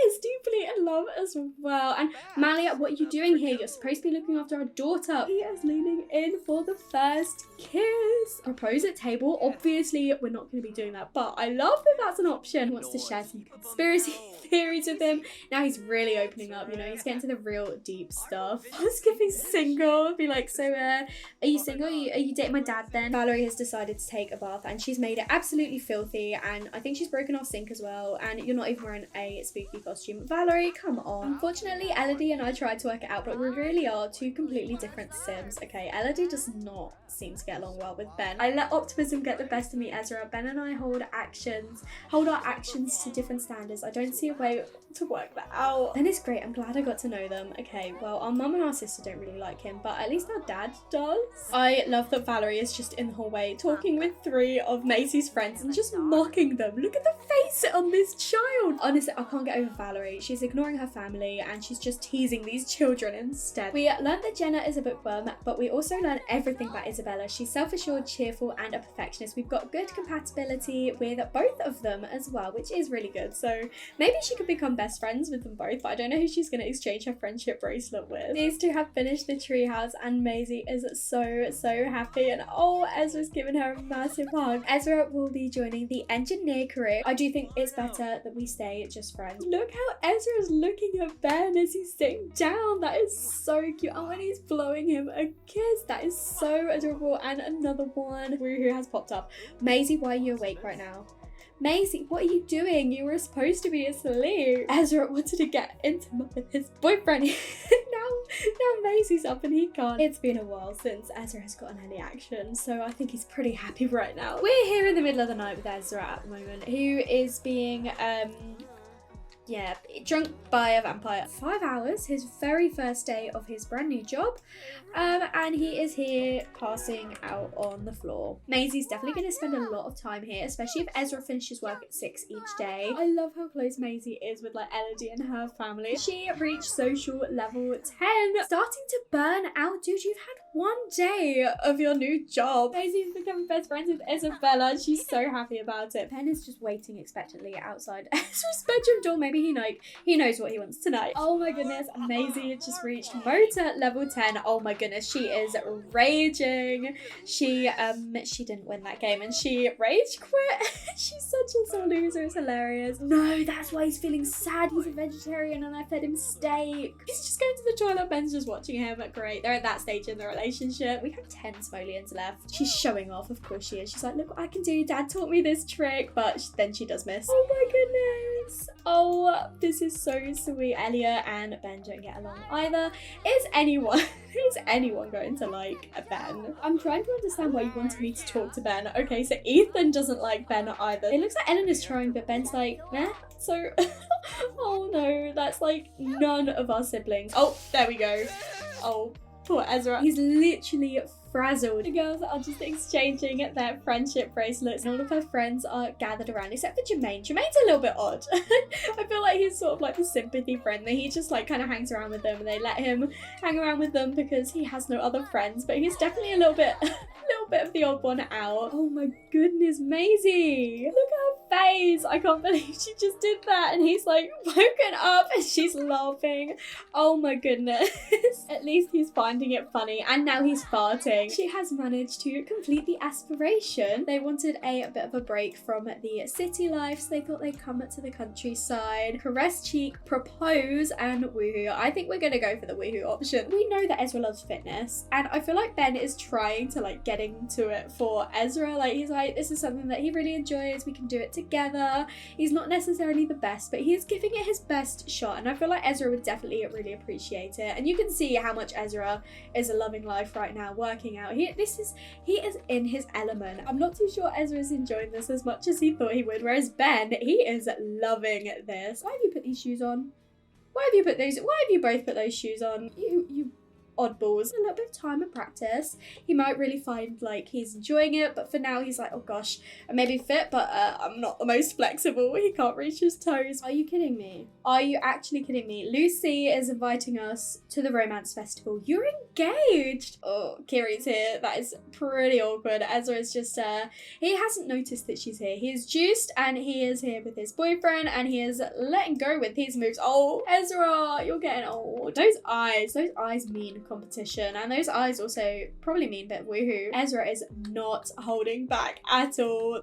is deeply in love as well. And Malia, what are you doing here? You're supposed to be looking after our daughter. He is leaning in for the first kiss. Propose at table. Obviously, we're not going to be doing that, but I love that that's an option. He wants to share some conspiracy theories with him. Now he's really opening up, you know, he's getting to the real deep stuff. I was giving single. Be like, so, are you single? Are you dating my dad then? Valerie has decided to take a bath and she's made it absolutely filthy, and I think she's broken our sink as well, and you're not even wearing a spooky costume. Valerie, come on. Unfortunately, Elodie and I tried to work it out, but we really are two completely different Sims. Okay, Elodie does not seem to get along well with Ben. I let optimism get the best of me, Ezra. Ben and I hold our actions to different standards. I don't see a way to work that out. Ben is great. I'm glad I got to know them. Okay, well, our mum and our sister don't really like him, but at least our dad does. I love that Valerie is just in the hallway talking with 3 of Maisie's friends and just mocking them. Look at the face on this child. Honestly, I can't get over Valerie. She's ignoring her family and she's just teasing these children instead. We learned that Jenna is a bookworm, but we also learned everything about Isabella. She's self-assured, cheerful, and a perfectionist. We've got good compatibility with both of them as well, which is really good. So maybe she could become best friends with them both, but I don't know who she's going to exchange her friendship bracelet with. These two have finished the treehouse and Maisie is so happy, and oh, Ezra's giving her a massive hug. Ezra will be joining the engineer career. I do think it's better that we stay just friends. Look how Ezra's looking at Ben as he's sitting down. That is so cute. Oh, and he's blowing him a kiss. That is so adorable. And another one who has popped up. Maisie, why are you awake right now? Maisie, what are you doing? You were supposed to be asleep. Ezra wanted to get intimate with his boyfriend. now Maisie's up and he can't. It's been a while since Ezra has gotten any action, so I think he's pretty happy right now. We're here in the middle of the night with Ezra at the moment, who is being drunk by a vampire. 5 hours, his very first day of his brand new job, and he is here passing out on the floor. Maisie's definitely going to spend a lot of time here, especially if Ezra finishes work at 6 each day. I love how close Maisie is with like Elodie and her family. She reached social level 10. Starting to burn out, dude. You've had 1 day of your new job. Maisie's becoming best friends with Isabella. She's so happy about it. Ben is just waiting expectantly outside Ezra's bedroom door. Maybe he knows what he wants tonight. Oh my goodness, Maisie just reached motor level 10. Oh my goodness, she is raging. She didn't win that game and she rage quit. She's such a sore loser. It's hilarious. No, that's why he's feeling sad. He's a vegetarian and I fed him steak. He's just going to the toilet. Ben's just watching him. Great. They're at that stage in the relationship. We have 10 simoleons left. She's showing off. Of course she is. She's like, look what I can do. Dad taught me this trick. But then she does miss. Oh my goodness. Oh, this is so sweet. Elliot and Ben don't get along either. Is anyone going to like Ben? I'm trying to understand why you wanted me to talk to Ben. Okay, so Ethan doesn't like Ben either. It looks like Eleanor's trying, but Ben's like, meh. So, oh no, that's like none of our siblings. Oh, there we go. Oh, poor Ezra. He's literally frazzled. The girls are just exchanging their friendship bracelets and all of her friends are gathered around except for Jermaine. Jermaine's a little bit odd. I feel like he's sort of like the sympathy friend that he just like kind of hangs around with them and they let him hang around with them because he has no other friends, but he's definitely a little bit of the odd one out. Oh my goodness, Maisie. Look at her face. I can't believe she just did that. And he's like woken up and she's laughing. Oh my goodness. At least he's finding it funny. And now he's farting. She has managed to complete the aspiration. They wanted a bit of a break from the city life, so they thought they'd come to the countryside, caress cheek, propose, and woohoo. I think we're gonna go for the woohoo option. We know that Ezra loves fitness, and I feel like Ben is trying to like get into it for Ezra. Like he's like, this is something that he really enjoys, we can do it together. He's not necessarily the best, but he's giving it his best shot, and I feel like Ezra would definitely really appreciate it. And you can see how much Ezra is loving life right now, working out. He is in his element. I'm not too sure Ezra is enjoying this as much as he thought he would, whereas Ben, he is loving this. Why have you put these shoes on? Why have you both put those shoes on? You oddballs. A little bit of time and practice, he might really find like he's enjoying it, but for now he's like, oh gosh, I may be fit, but I'm not the most flexible. He can't reach his toes. Are you kidding me? Are you actually kidding me? Lucy is inviting us to the romance festival. You're engaged. Oh, Kiri's here. That is pretty awkward. Ezra is just he hasn't noticed that she's here. He is juiced and he is here with his boyfriend and he is letting go with his moves. Oh, Ezra, you're getting old. Those eyes mean competition, and those eyes also probably mean a bit woohoo. Ezra is not holding back at all.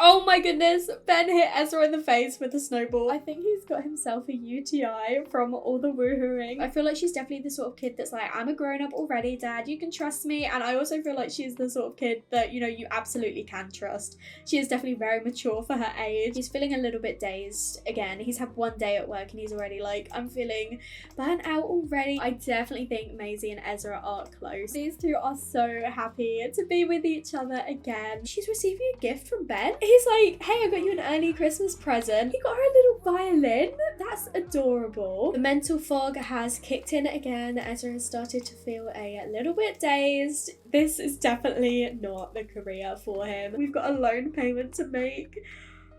Oh my goodness, Ben hit Ezra in the face with a snowball. I think he's got himself a UTI from all the woohooing. I feel like she's definitely the sort of kid that's like, I'm a grown-up already, Dad, you can trust me. And I also feel like she's the sort of kid that, you know, you absolutely can trust. She is definitely very mature for her age. He's feeling a little bit dazed. Again, he's had one day at work and he's already like, I'm feeling burnt out already. I definitely think Maisie and Ezra are close. These two are so happy to be with each other again. She's receiving a gift from Ben. He's like, hey, I got you an early Christmas present. He got her a little violin. That's adorable. The mental fog has kicked in again. Ezra has started to feel a little bit dazed. This is definitely not the career for him. We've got a loan payment to make.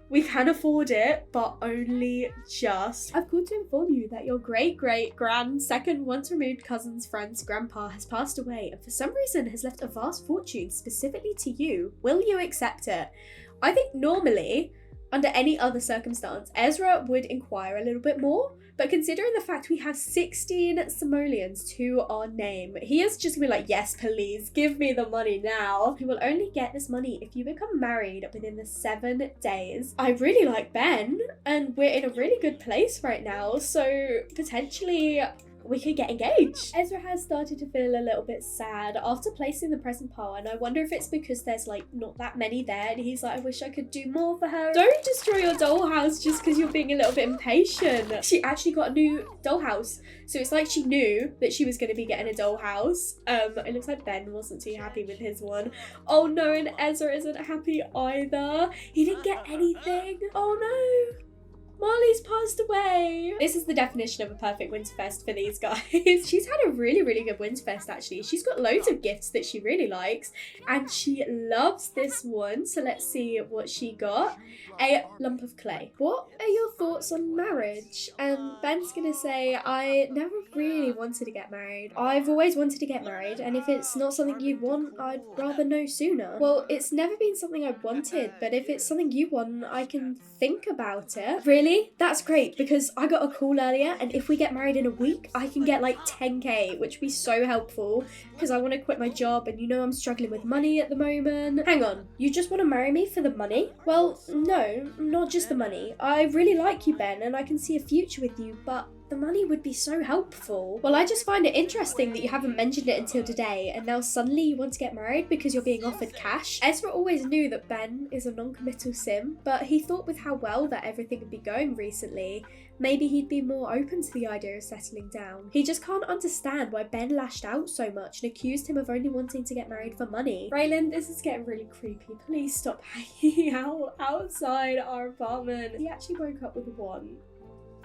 We can afford it, but only just. I've called to inform you that your great-great-grand second once removed cousin's friend's grandpa has passed away and for some reason has left a vast fortune specifically to you. Will you accept it? I think normally, under any other circumstance, Ezra would inquire a little bit more, but considering the fact we have 16 simoleons to our name, he is just gonna be like, yes, please, give me the money now. You will only get this money if you become married within the 7 days. I really like Ben, and we're in a really good place right now, so potentially we could get engaged. Ezra has started to feel a little bit sad after placing the present pile, and I wonder if it's because there's like not that many there and he's like, I wish I could do more for her. Don't destroy your dollhouse just because you're being a little bit impatient. She actually got a new dollhouse, so it's like she knew that she was going to be getting a dollhouse. It looks like Ben wasn't too happy with his one. Oh no, and Ezra isn't happy either. He didn't get anything. Oh no. Marley's passed away. This is the definition of a perfect Winterfest for these guys. She's had a really, really good Winterfest actually. She's got loads of gifts that she really likes and she loves this one. So let's see what she got. A lump of clay. What are your thoughts on marriage? And Ben's gonna say, I never really wanted to get married. I've always wanted to get married, and if it's not something you want, I'd rather know sooner. Well, it's never been something I wanted, but if it's something you want, I can think about it. Really? That's great, because I got a call earlier, and if we get married in a week, I can get like 10k, which would be so helpful, because I want to quit my job, and you know I'm struggling with money at the moment. Hang on, you just want to marry me for the money? Well, no, not just the money. I really like you, Ben, and I can see a future with you, but the money would be so helpful. Well, I just find it interesting that you haven't mentioned it until today, and now suddenly you want to get married because you're being offered cash. Ezra always knew that Ben is a non-committal sim, but he thought with how well that everything had been going recently, maybe he'd be more open to the idea of settling down. He just can't understand why Ben lashed out so much and accused him of only wanting to get married for money. Raylan, this is getting really creepy. Please stop hanging out outside our apartment. He actually woke up with one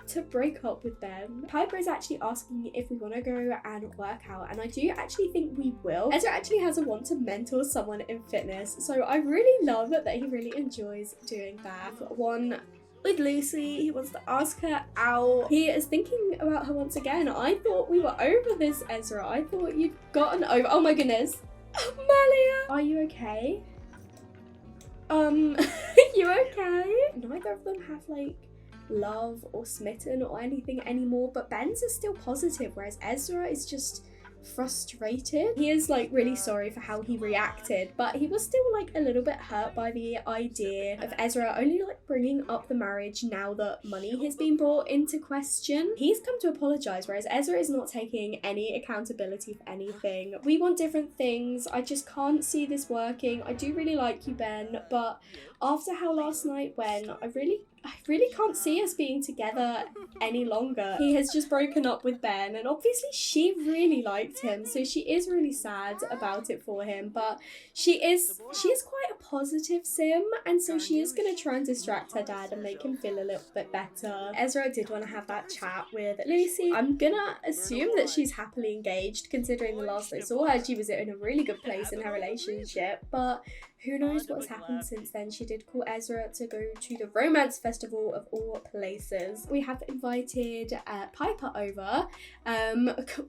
to break up with Ben. Piper is actually asking if we want to go and work out, and I do actually think we will. Ezra actually has a want to mentor someone in fitness, so I really love that he really enjoys doing that. One with Lucy, he wants to ask her out. He is thinking about her once again. I thought we were over this, Ezra. I thought you'd gotten over. Oh my goodness. Malia, are you okay? You you okay? Neither of them have like love or smitten or anything anymore, but Ben's is still positive, whereas Ezra is just frustrated. He is like really sorry for how he reacted, but he was still like a little bit hurt by the idea of Ezra only like bringing up the marriage now that money has been brought into question. He's come to apologize, whereas Ezra is not taking any accountability for anything. We want different things. I just can't see this working. I do really like you, Ben, but after how last night went, I really can't see us being together any longer. He has just broken up with Ben, and obviously she really liked him, so she is really sad about it for him, but she is quite a positive sim, and so she is going to try and distract her dad and make him feel a little bit better. Ezra did want to have that chat with Lucy. I'm gonna assume that she's happily engaged, considering the last I saw her, she was in a really good place in her relationship, but who knows what has happened since then. She did call Ezra to go to the romance festival of all places. We have invited Piper over.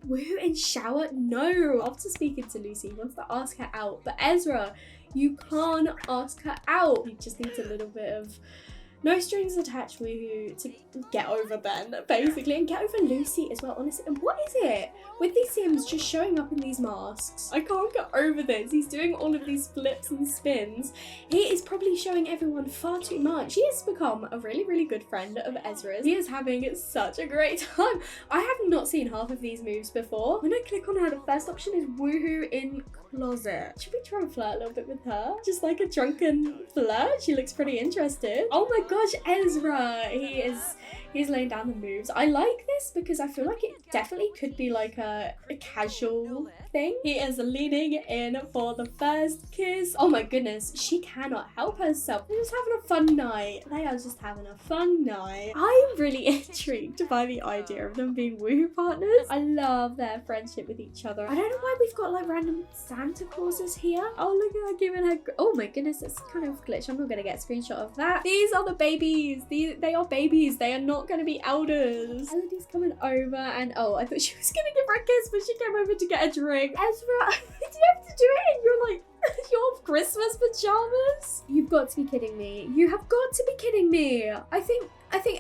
Woo in shower? No. After speaking to Lucy, he wants to ask her out. But Ezra, you can't ask her out. He just needs a little bit of no strings attached woohoo to get over Ben, basically, and get over Lucy as well, honestly. And what is it with these Sims just showing up in these masks? I can't get over this. He's doing all of these flips and spins. He is probably showing everyone far too much. He has become a really, really good friend of Ezra's. He is having such a great time. I have not seen half of these moves before. When I click on her, the first option is woohoo in closet. Should we try and flirt a little bit with her? Just like a drunken flirt? She looks pretty interested. Oh my gosh, Ezra! He's laying down the moves. I like this because I feel like it definitely could be like a casual thing. He is leaning in for the first kiss. Oh my goodness, she cannot help herself. They're just having a fun night. They are just having a fun night. I'm really intrigued by the idea of them being woohoo partners. I love their friendship with each other. I don't know why we've got like random Santa Clauses here. Oh, look at her giving her... Oh my goodness, it's kind of glitched. I'm not going to get a screenshot of that. These are the babies. They are babies. They are not going to be elders. Elodie's coming over and oh, I thought she was going to give her a kiss, but she came over to get a drink. Ezra, do you have to do it in your like your Christmas pajamas? You've got to be kidding me. You have got to be kidding me. I think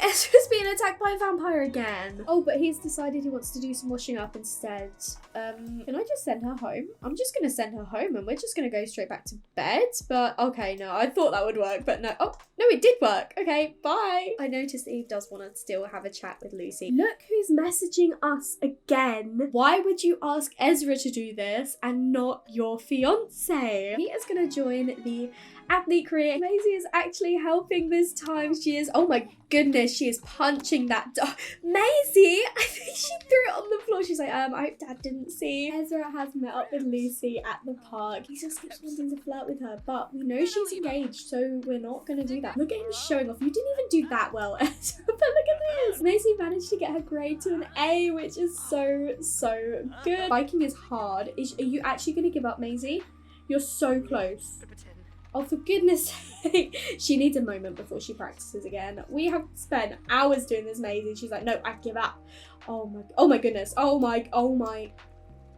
Ezra's being attacked by a vampire again. Oh, but he's decided he wants to do some washing up instead. Can I just send her home? I'm just gonna send her home and we're just gonna go straight back to bed. But okay, no, I thought that would work, but no. Oh, no, it did work. Okay, bye. I noticed that he does want to still have a chat with Lucy. Look who's messaging us again. Why would you ask Ezra to do this and not your fiance? He is gonna join the athlete career. Maisie is actually helping this time. She is, oh my goodness, she is punching that dog. Maisie, I think she threw it on the floor. She's like, I hope Dad didn't see. Ezra has met up with Lucy at the park. He just keeps wanting to flirt with her, but we know she's engaged, so we're not gonna do that. Look at him showing off. You didn't even do that well, Ezra, but look at this. Maisie managed to get her grade to an A, which is so good. Biking is hard. Are you actually gonna give up, Maisie? You're so close. Oh, for goodness sake. She needs a moment before she practices again. We have spent hours doing this, Maisie. She's like, no, I give up. Oh my goodness. Oh my.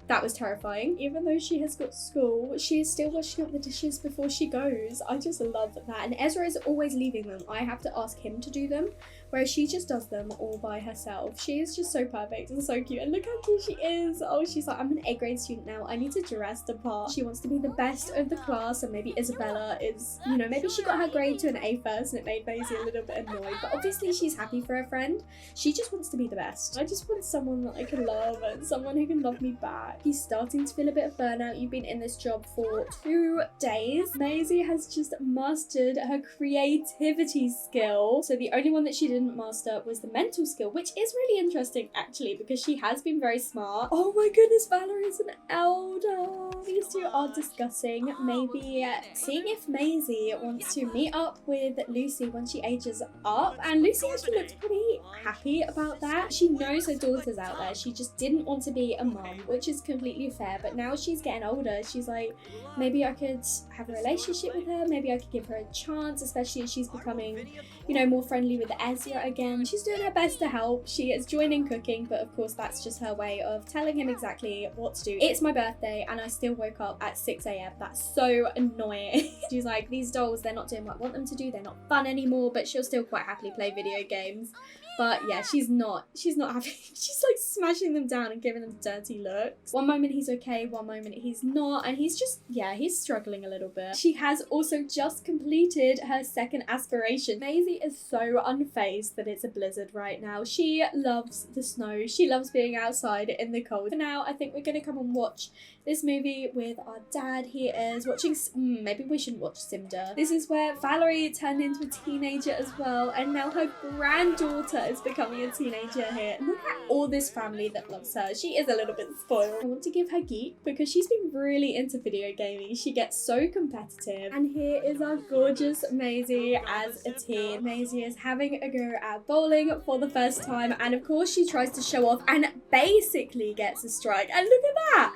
That was terrifying. Even though she has got school, she is still washing up the dishes before she goes. I just love that. And Ezra is always leaving them. I have to ask him to do them, whereas she just does them all by herself. She is just so perfect and so cute. And look how cute she is. Oh, she's like, I'm an A grade student now. I need to dress the part. She wants to be the best of the class, and maybe Isabella is, you know, maybe she got her grade to an A first and it made Maisie a little bit annoyed. But obviously she's happy for her friend. She just wants to be the best. I just want someone that I can love and someone who can love me back. He's starting to feel a bit of burnout. You've been in this job for 2 days. Maisie has just mastered her creativity skill. So the only one that she didn't master was the mental skill, which is really interesting actually, because she has been very smart. Oh my goodness, Valerie's an elder. These two are discussing maybe seeing if Maisie wants to meet up with Lucy when she ages up. And Lucy actually looks pretty happy about that. She knows her daughter's out there. She just didn't want to be a mum, which is completely fair, but now she's getting older, she's like, maybe I could have a relationship with her, maybe I could give her a chance, especially as she's becoming, you know, more friendly with Ezra again. She's doing her best to help. She is joining cooking, but of course that's just her way of telling him exactly what to do. It's my birthday and I still woke up at 6 a.m. That's so annoying. She's like, these dolls, they're not doing what I want them to do, they're not fun anymore, but she'll still quite happily play video games. But yeah, she's not happy. She's like smashing them down and giving them dirty looks. One moment he's okay, one moment he's not, and he's just, yeah, he's struggling a little bit. She has also just completed her second aspiration. Maisie is so unfazed that it's a blizzard right now. She loves the snow. She loves being outside in the cold. For now, I think we're gonna come and watch this movie with our dad. He is watching, maybe we shouldn't watch Simda. This is where Valerie turned into a teenager as well, and now her granddaughter is becoming a teenager here. And look at all this family that loves her. She is a little bit spoiled. I want to give her geek because she's been really into video gaming. She gets so competitive. And here is our gorgeous Maisie as a teen. Maisie is having a go at bowling for the first time, and of course she tries to show off and basically gets a strike. And look at that!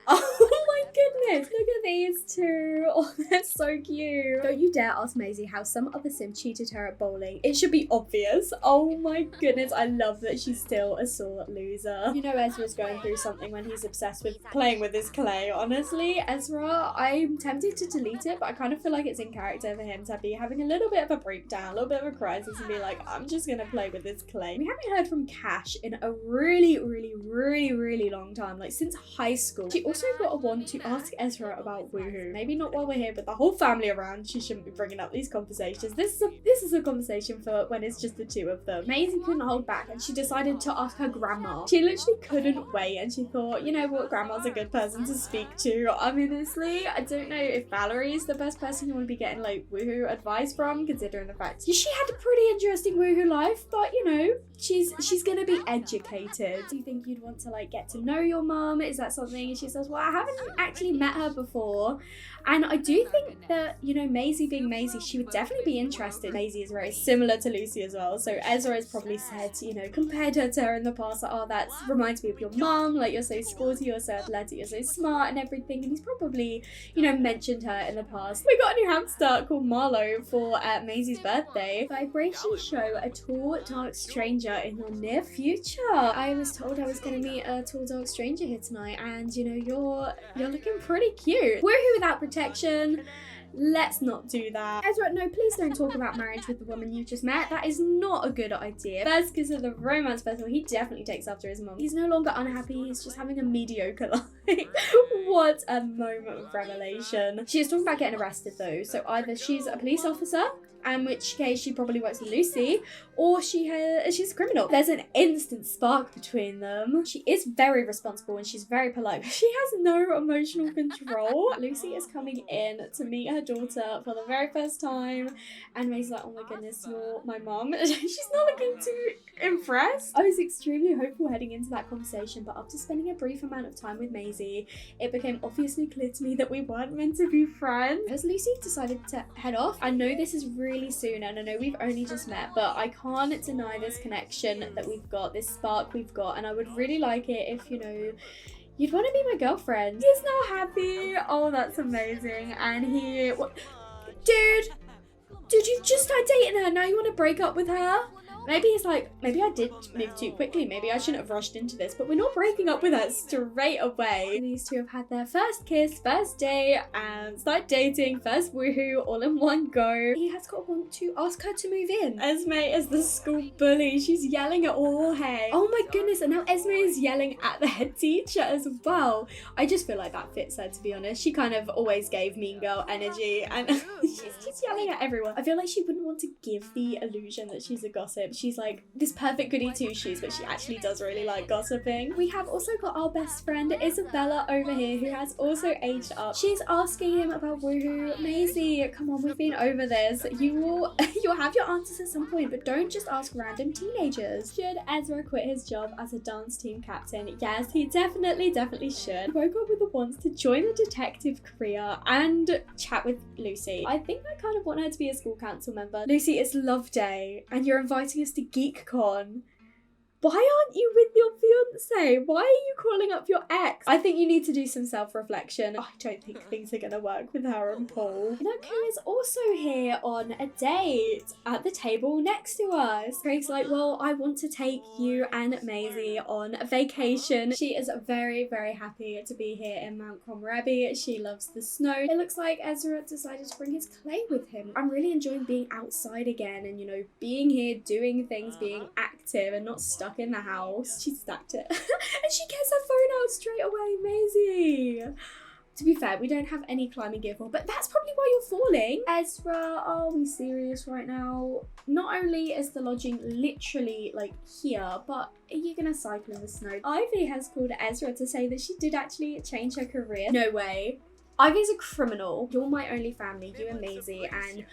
Oh my goodness, look at these two. Oh, they're so cute. Don't you dare ask Maisie how some other sim cheated her at bowling. It should be obvious. Oh my goodness, I love that she's still a sore loser. You know Ezra's going through something when he's obsessed with playing with his clay. Honestly, Ezra, I'm tempted to delete it, but I kind of feel like it's in character for him to be having a little bit of a breakdown, a little bit of a crisis, and be like, I'm just gonna play with this clay. We haven't heard from Cash in a really long time, like since high school. She also got a want to ask Ezra about woohoo. Maybe not while we're here, but the whole family around. She shouldn't be bringing up these conversations. This is a conversation for when it's just the two of them. Maisie couldn't hold back and she decided to ask her grandma. She literally couldn't wait and she thought, you know what, grandma's a good person to speak to. I mean, honestly, I don't know if Valerie's the best person you want to be getting like woohoo advice from, considering the fact she had a pretty interesting woohoo life, but you know, she's gonna be educated. Do you think you'd want to like get to know your mum? Is that something? And she says, well, I haven't actually met her before. And I do think that, you know, Maisie being Maisie, she would definitely be interested. Maisie is very similar to Lucy as well. So Ezra has probably said, you know, compared her to her in the past, like, oh, that reminds me of your mum. Like, you're so sporty, you're so athletic, you're so smart and everything. And he's probably, you know, mentioned her in the past. We got a new hamster called Marlo for Maisie's birthday. Vibrations show a tall, dark stranger in your near future. I was told I was going to meet a tall, dark stranger here tonight. And, you know, you're looking pretty cute. Woohoo without protection. Let's not do that. Ezra, no, please don't talk about marriage with the woman you just met. That is not a good idea. First kiss of the romance festival, he definitely takes after his mom. He's no longer unhappy, he's just having a mediocre life. What a moment of revelation. She is talking about getting arrested though, so either she's a police officer, in which case she probably works with Lucy, or she's a criminal. There's an instant spark between them. She is very responsible and she's very polite, but she has no emotional control. Lucy is coming in to meet her daughter for the very first time, and Maisie's like, oh my goodness, you're my mum. She's not looking too impressed. I was extremely hopeful heading into that conversation, but after spending a brief amount of time with Maisie, it became obviously clear to me that we weren't meant to be friends. As Lucy decided to head off, I know this is really soon and I know we've only just met, but I can't deny this connection that we've got, this spark we've got, and I would really like it if, you know, you'd want to be my girlfriend. He's now happy. Oh, that's amazing. And he... What? Dude, you just started dating her, now you want to break up with her? Maybe he's like, maybe I did move too quickly. Maybe I shouldn't have rushed into this, but we're not breaking up with her straight away. These two have had their first kiss, first date, and started dating, first woohoo, all in one go. He has got one to ask her to move in. Esme is the school bully. She's yelling at Jorge. Oh my goodness, and now Esme is yelling at the head teacher as well. I just feel like that fits her, to be honest. She kind of always gave mean girl energy, and she's yelling at everyone. I feel like she wouldn't want to give the illusion that she's a gossip. She's like this perfect goody two-shoes, but she actually does really like gossiping. We have also got our best friend Isabella over here, who has also aged up. She's asking him about woohoo. Maisie, come on, we've been over this. You'll have your answers at some point, but don't just ask random teenagers. Should Ezra quit his job as a dance team captain? Yes, he definitely should. He woke up with the wants to join the detective career and chat with Lucy. I think I kind of want her to be a school council member. Lucy, it's love day and you're inviting us to GeekCon. Why aren't you with your fiance? Why are you calling up your ex? I think you need to do some self-reflection. I don't think things are gonna work with her and Paul. Look who is also here on a date at the table next to us. Craig's like, well, I want to take you and Maisie on a vacation. She is very, very happy to be here in Mount Comrabi. She loves the snow. It looks like Ezra decided to bring his clay with him. I'm really enjoying being outside again and, you know, being here, doing things, being active and not stuck in the house. She stacked it and she gets her phone out straight away. Maisie, to be fair, we don't have any climbing gear for, but that's probably why you're falling. Ezra, are we serious right now? Not only is the lodging literally like here, but you're gonna cycle in the snow. Ivy has called Ezra to say that she did actually change her career. No way. Ivy's a criminal. You're my only family, you and Maisie, and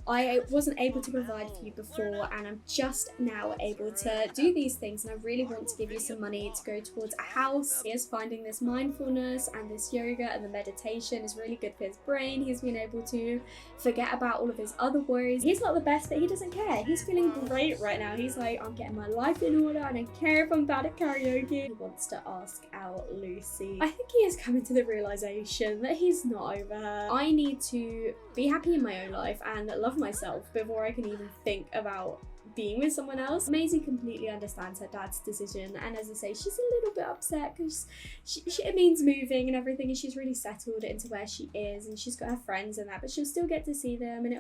I wasn't able to provide for you before, and I'm just now able to do these things, and I really want to give you some money to go towards a house. He is finding this mindfulness and this yoga and the meditation is really good for his brain. He's been able to forget about all of his other worries. He's not the best, but he doesn't care. He's feeling great right now. He's like, I'm getting my life in order. I don't care if I'm bad at karaoke. He wants to ask out Lucy. I think he is coming to the realization that he's not over her. I need to be happy in my own life and love myself before I can even think about being with someone else. Maisie completely understands her dad's decision, and as I say, she's a little bit upset because it means moving and everything, and she's really settled into where she is and she's got her friends and that, but she'll still get to see them, and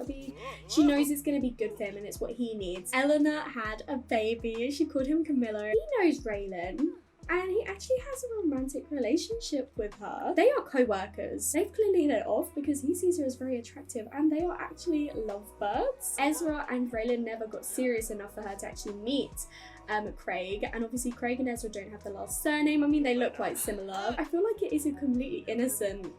she knows it's going to be good for him and it's what he needs. Eleanor had a baby. She called him Camillo. He knows Raylan, and he actually has a romantic relationship with her. They are co-workers. They've clearly hit it off because he sees her as very attractive, and they are actually lovebirds. Ezra and Raylan never got serious enough for her to actually meet Craig, and obviously Craig and Ezra don't have the last surname. I mean, they look quite similar. I feel like it is a completely innocent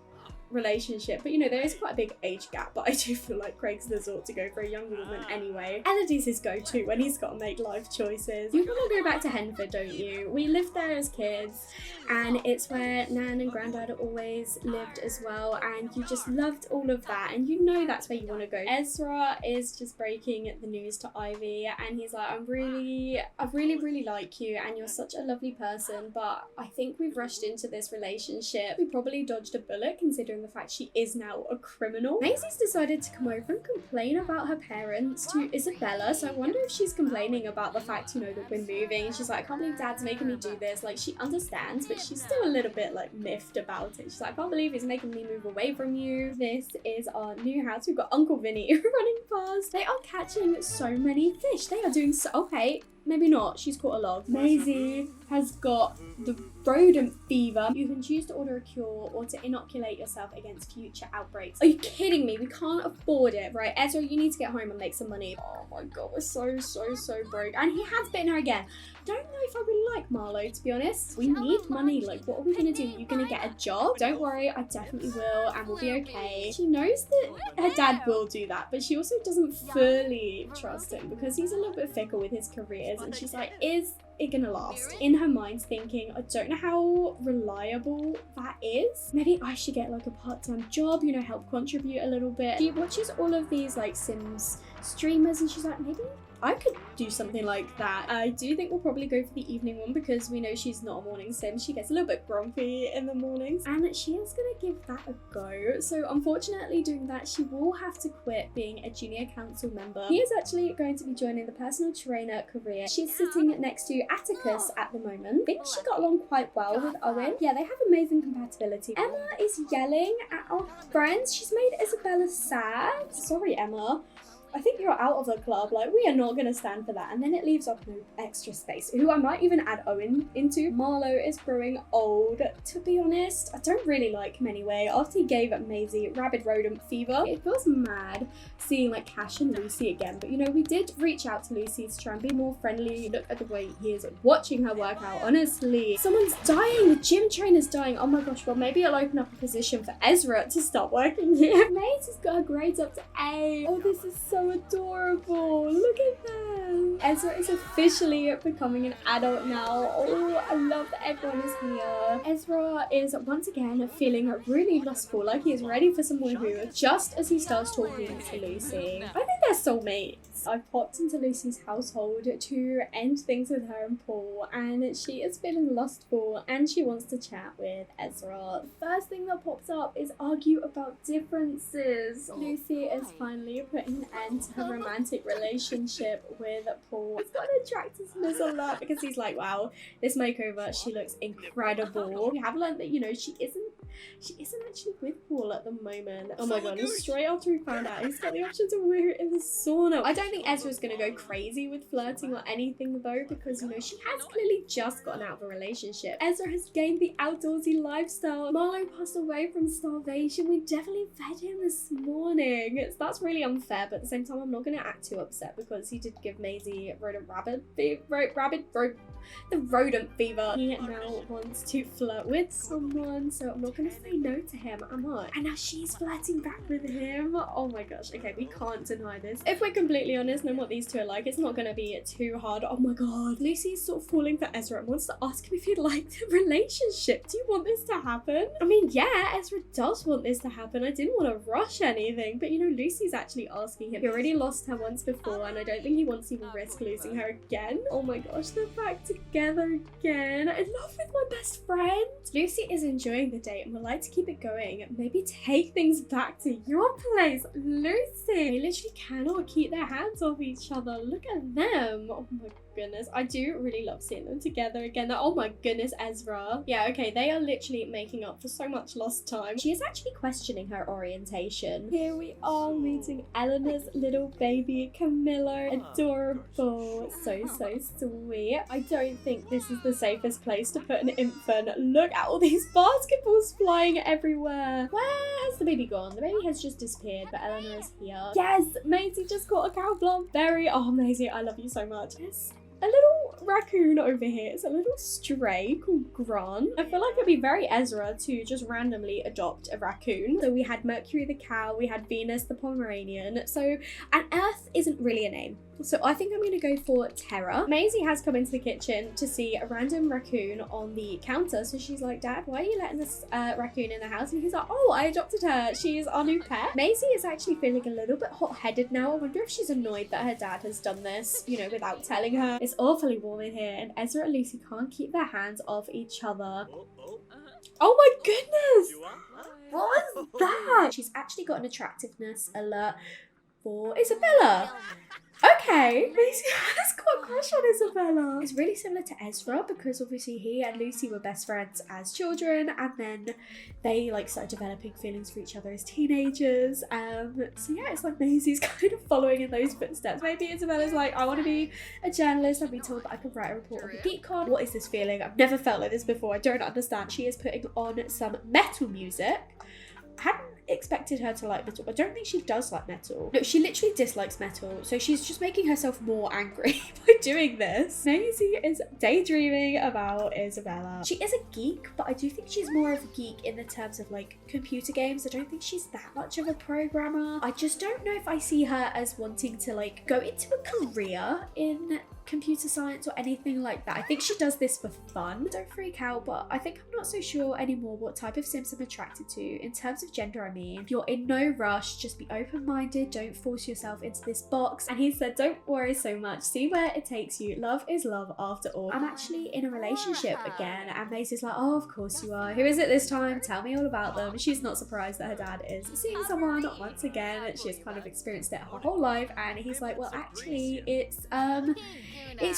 relationship, but you know, there is quite a big age gap, but I do feel like Craig's the sort to go for a younger woman anyway. Elodie's his go-to when he's got to make life choices. You want to go back to Henford, don't you? We lived there as kids, and it's where Nan and Grandad always lived as well, and you just loved all of that, and you know that's where you want to go. Ezra is just breaking the news to Ivy, and he's like, I really like you, and you're such a lovely person, but I think we've rushed into this relationship. We probably dodged a bullet considering the fact she is now a criminal. Maisie's decided to come over and complain about her parents to Isabella, so I wonder if she's complaining about the fact, you know, that we're moving, and she's like, I can't believe Dad's making me do this. Like, she understands, but she's still a little bit like miffed about it. She's like, I can't believe he's making me move away from you. This is our new house. We've got Uncle Vinny running past. They are catching so many fish. They are doing so okay. Maybe not. She's caught a lot. Maisie has got the rodent fever. You can choose to order a cure or to inoculate yourself against future outbreaks. Are you kidding me? We can't afford it, right? Ezra, you need to get home and make some money. Oh my god, we're so broke. And he has bitten her again. Don't know if I really like Marlowe, to be honest. We need money. Like, what are we gonna do? You're gonna get a job? Don't worry, I definitely will, and we'll be okay. She knows that her dad will do that, but she also doesn't fully trust him because he's a little bit fickle with his careers, and she's like, is it gonna last? In her mind's thinking, I don't know how reliable that is. Maybe I should get like a part-time job, you know, help contribute a little bit. She watches all of these like Sims streamers, and she's like, maybe I could do something like that. I do think we'll probably go for the evening one because we know she's not a morning sim. She gets a little bit grumpy in the mornings, and she is gonna give that a go. So unfortunately, doing that, she will have to quit being a junior council member. He is actually going to be joining the personal trainer career. She's sitting next to Atticus at the moment. I think she got along quite well with Owen. Yeah, they have amazing compatibility. Emma is yelling at our friends. She's made Isabella sad. Sorry, Emma. I think you're out of the club. Like, we are not going to stand for that. And then it leaves up no extra space, who I might even add Owen into. Marlowe is growing old. To be honest, I don't really like him anyway. After he gave Maisie rabid rodent fever, it feels mad seeing like Cash and Lucy again. But you know, we did reach out to Lucy to try and be more friendly. Look at the way he is watching her work out. Honestly, someone's dying. The gym trainer's dying. Oh my gosh, well, maybe it'll open up a position for Ezra to start working here. Maisie's got her grades up to A. Oh, this is so so adorable. Look at them. Ezra is officially becoming an adult now. Oh, I love that everyone is here. Ezra is once again feeling really lustful, like he is ready for someone who, just as he starts talking to Lucy. I think they're soulmates. I've popped into Lucy's household to end things with her and Paul, and she is feeling lustful and she wants to chat with Ezra. First thing that pops up is argue about differences. Lucy is finally putting an end to her romantic relationship with Paul. He's got an attractiveness alert because he's like, wow, this makeover, she looks incredible. We have learned that, you know, she isn't actually with Paul at the moment. Oh my god, and straight after we found out he's got the option to wear it in the sauna. I don't think Ezra's gonna go crazy with flirting or anything though, because, you know, she has clearly just gotten out of a relationship. Ezra has gained the outdoorsy lifestyle. Marlowe passed away from starvation. We definitely fed him this morning. That's really unfair, but at the same time I'm not gonna act too upset because he did give Maisie the rodent fever. He now wants to flirt with someone, so I'm not gonna say no to him, am I? And now she's flirting back with him. Oh my gosh, okay, we can't deny this. If we're completely honest, knowing what these two are like, it's not gonna be too hard. Oh my god. Lucy's sort of falling for Ezra and wants to ask him if he'd like the relationship. Do you want this to happen? I mean, yeah, Ezra does want this to happen. I didn't want to rush anything, but you know, Lucy's actually asking him. He already lost her once before, and I don't think he wants to even risk losing her again. Oh my gosh, they're back together again. In love with my best friend. Lucy is enjoying the date and would like to keep it going. Maybe take things back to your place, Lucy. They literally cannot keep their hands off each other. Look at them. Oh my goodness, I do really love seeing them together again. Oh my goodness, Ezra. Yeah, okay, they are literally making up for so much lost time. She is actually questioning her orientation. Here we are meeting Eleanor's little baby, Camilla. Adorable. So sweet. I don't think this is the safest place to put an infant. Look at all these basketballs flying everywhere. Where has the baby gone? The baby has just disappeared, but Eleanor is here. Yes, Maisie just got a cow plant berry. Oh, Maisie, I love you so much. Yes. A little raccoon over here. It's a little stray called Grant. I feel like it'd be very Ezra to just randomly adopt a raccoon. So we had Mercury the cow, we had Venus the Pomeranian. So, and Earth isn't really a name. So I think I'm going to go for Terra. Maisie has come into the kitchen to see a random raccoon on the counter. So she's like, Dad, why are you letting this raccoon in the house? And he's like, oh, I adopted her. She's our new pet. Maisie is actually feeling a little bit hot-headed now. I wonder if she's annoyed that her dad has done this, you know, without telling her. It's awfully warm in here and Ezra and Lucy can't keep their hands off each other. Oh my goodness! What is that? She's actually got an attractiveness alert for Isabella. Okay, Maisie has got a crush on Isabella. It's really similar to Ezra because obviously he and Lucy were best friends as children and then they like started developing feelings for each other as teenagers. So yeah, it's like Maisie's kind of following in those footsteps. Maybe Isabella's like, I want to be a journalist. I've been told that I could write a report on the GeekCon. What is this feeling? I've never felt like this before. I don't understand. She is putting on some metal music. I hadn't expected her to like metal. I don't think she does like metal. No, she literally dislikes metal. So she's just making herself more angry by doing this. Maisie is daydreaming about Isabella. She is a geek, but I do think she's more of a geek in the terms of like computer games. I don't think she's that much of a programmer. I just don't know if I see her as wanting to like go into a career in computer science or anything like that. I think she does this for fun. Don't freak out, but I think I'm not so sure anymore what type of Sims I'm attracted to. In terms of gender, I mean, you're in no rush, just be open-minded, don't force yourself into this box. And he said, don't worry so much, see where it takes you. Love is love after all. I'm actually in a relationship again, and Maisie's like, oh, of course you are. Who is it this time? Tell me all about them. She's not surprised that her dad is seeing someone once again. She's kind of experienced it her whole life, and he's like, well, actually, it's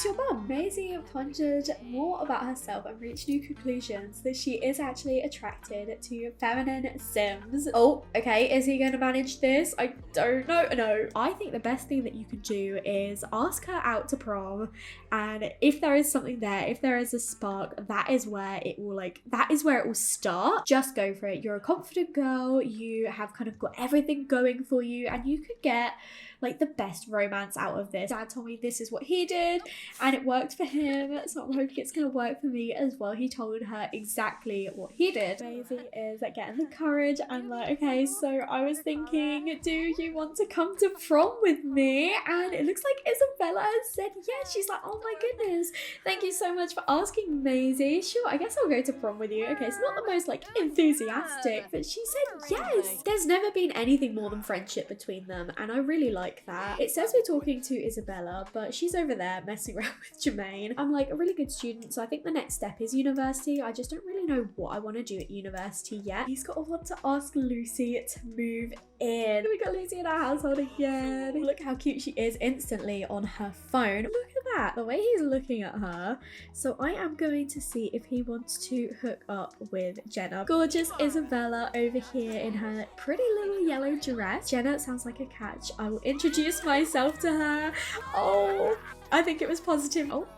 your mum. Maisie pondered more about herself and reached new conclusions that she is actually attracted to feminine Sims. Oh, okay, is he going to manage this? I don't know. No, I think the best thing that you could do is ask her out to prom, and if there is something there, if there is a spark, that is where it will start. Just go for it. You're a confident girl, you have kind of got everything going for you, and you could get like the best romance out of this. Dad told me this is what he did and it worked for him, so I'm hoping it's gonna work for me as well. He told her exactly what he did. Maisie is like getting the courage and like Okay, so I was thinking, do you want to come to prom with me? And it looks like Isabella has said yes. She's like, oh my goodness, thank you so much for asking, Maisie. Sure, I guess I'll go to prom with you. Okay, it's not the most like enthusiastic, but she said yes. There's never been anything more than friendship between them, and I really like that. It says we're talking to Isabella, but she's over there messing around with Jermaine. I'm like a really good student, so I think the next step is university. I just don't really know what I want to do at university yet. He's got a lot to ask Lucy to move in. We got Lucy in our household again. Look how cute she is instantly on her phone. Look at that, the way he's looking at her. So I am going to see if he wants to hook up with Jenna. Gorgeous Isabella over here in her pretty little yellow dress. Jenna sounds like a catch. I will introduce myself to her. Oh, I think it was positive. Oh,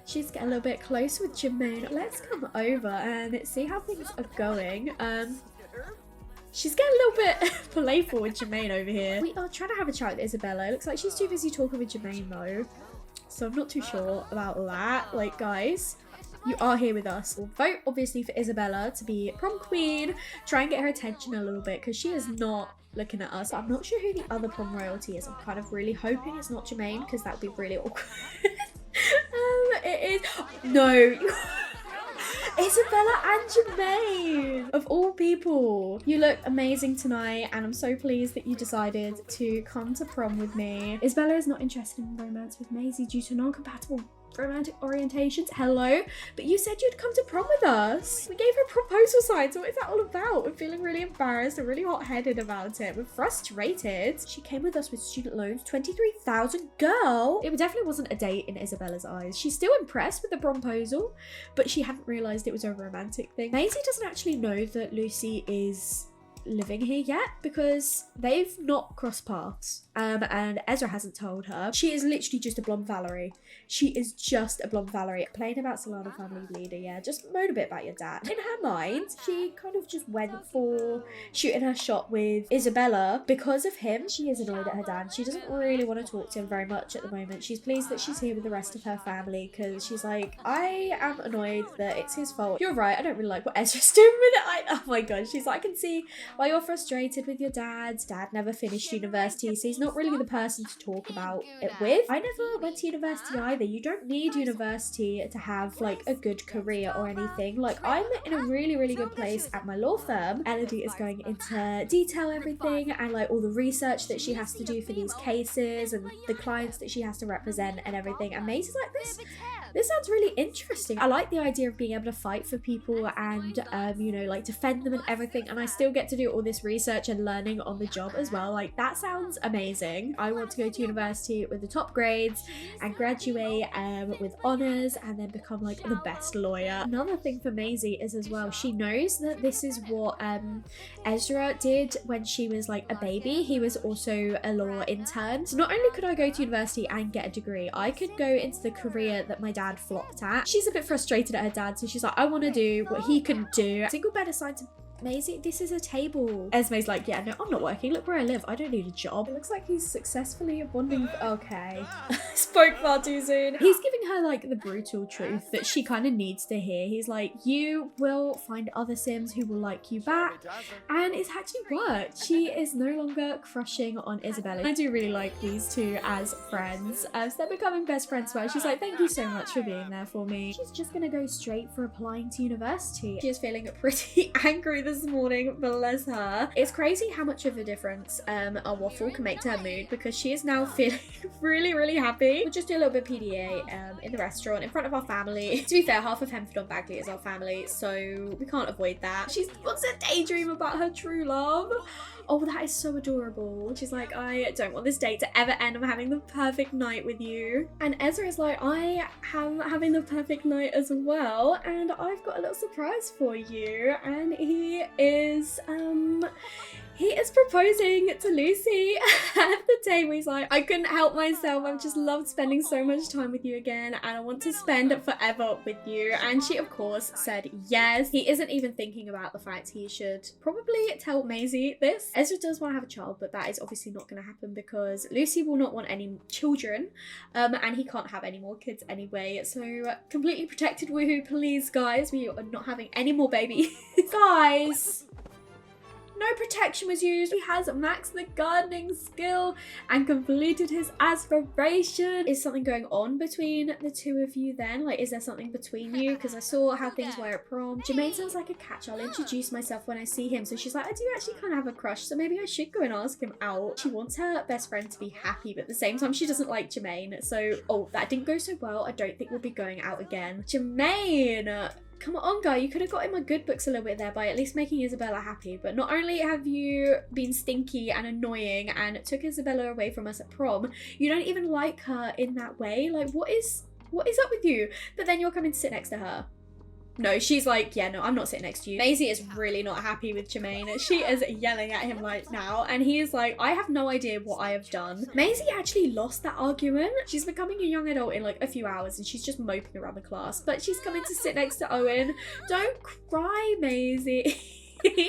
she's getting a little bit close with Jermaine. Let's come over and see how things are going. She's getting a little bit playful with Jermaine over here. We are trying to have a chat with Isabella. It looks like she's too busy talking with Jermaine though. So I'm not too sure about that. Like, guys, you are here with us. We'll vote obviously for Isabella to be prom queen. Try and get her attention a little bit because she is not looking at us. I'm not sure who the other prom royalty is. I'm kind of really hoping it's not Jermaine because that would be really awkward. It is. No. Isabella and Jermaine, of all people. You look amazing tonight and I'm so pleased that you decided to come to prom with me. Isabella is not interested in romance with Maisie due to non-compatible romantic orientations. Hello, but you said you'd come to prom with us. We gave her a proposal sign, so what is that all about? We're feeling really embarrassed and really hot-headed about it. We're frustrated. She came with us with student loans, 23,000. Girl, it definitely wasn't a date in Isabella's eyes. She's still impressed with the proposal, but she hadn't realized it was a romantic thing. Maisie doesn't actually know that Lucy is living here yet because they've not crossed paths, and Ezra hasn't told her. She is literally just a blonde Valerie. She is just a blonde Valerie. Playing about Solana family leader, yeah, just moan a bit about your dad. In her mind, she kind of just went for shooting her shot with Isabella because of him. She is annoyed at her dad. She doesn't really want to talk to him very much at the moment. She's pleased that she's here with the rest of her family because she's like, I am annoyed that it's his fault. You're right, I don't really like what Ezra's doing with it. Oh my god, she's like, I can see why you're frustrated with your dad. Dad never finished university, so he's not really the person to talk about it with. I never went to university either. You don't need university to have like a good career or anything. Like, I'm in a really good place at my law firm. Elodie is going into detail everything and like all the research that she has to do for these cases and the clients that she has to represent and everything. And Maisie's like, this sounds really interesting. I like the idea of being able to fight for people and you know, like defend them and everything, and I still get to do all this research and learning on the job as well. Like, that sounds amazing. I want to go to university with the top grades and graduate with honours and then become like the best lawyer. Another thing for Maisie is as well, she knows that this is what Ezra did when she was like a baby. He was also a law intern. So not only could I go to university and get a degree, I could go into the career that my dad flopped at. She's a bit frustrated at her dad, so she's like, I want to do what he couldn't do. Single bed assigned to Maisie, this is a table. Esme's like, yeah, no, I'm not working. Look where I live. I don't need a job. It looks like he's successfully bonding. Okay. Spoke far too soon. He's giving her like the brutal truth that she kind of needs to hear. He's like, you will find other Sims who will like you back. And it's actually worked. She is no longer crushing on Isabella. I do really like these two as friends. So they're becoming best friends well. She's like, thank you so much for being there for me. She's just gonna go straight for applying to university. She is feeling pretty angry this morning, bless her. It's crazy how much of a difference a waffle can make to her mood, because she is now feeling really happy. We'll just do a little bit of PDA in the restaurant in front of our family. To be fair, half of Hempstead on Bagley is our family, so we can't avoid that. She wants to daydream about her true love. Oh, that is so adorable. She's like, I don't want this date to ever end. I'm having the perfect night with you. And Ezra is like, I am having the perfect night as well, and I've got a little surprise for you. And he is proposing to Lucy at the table. He's like, I couldn't help myself. I've just loved spending so much time with you again, and I want to spend forever with you. And she, of course, said yes. He isn't even thinking about the fact he should probably tell Maisie this. Ezra does want to have a child, but that is obviously not going to happen because Lucy will not want any children, and he can't have any more kids anyway. So completely protected, woohoo, please, guys. We are not having any more babies. Guys, No protection was used. He has maxed the gardening skill and completed his aspiration. Is something going on between the two of you then? Like, is there something between you? Because I saw how things were at prom. Jermaine sounds like a catch. I'll introduce myself when I see him. So she's like, I do actually kind of have a crush, so maybe I should go and ask him out. She wants her best friend to be happy, but at the same time, she doesn't like Jermaine. So, oh, that didn't go so well. I don't think we'll be going out again. Jermaine! Come on, guy, you could have got in my good books a little bit there by at least making Isabella happy. But not only have you been stinky and annoying and took Isabella away from us at prom, you don't even like her in that way. Like, what is up with you? But then you're coming to sit next to her. No, she's like, yeah, no, I'm not sitting next to you. Maisie is really not happy with Jermaine. She is yelling at him right now. And he is like, I have no idea what I have done. Maisie actually lost that argument. She's becoming a young adult in like a few hours and she's just moping around the class. But she's coming to sit next to Owen. Don't cry, Maisie.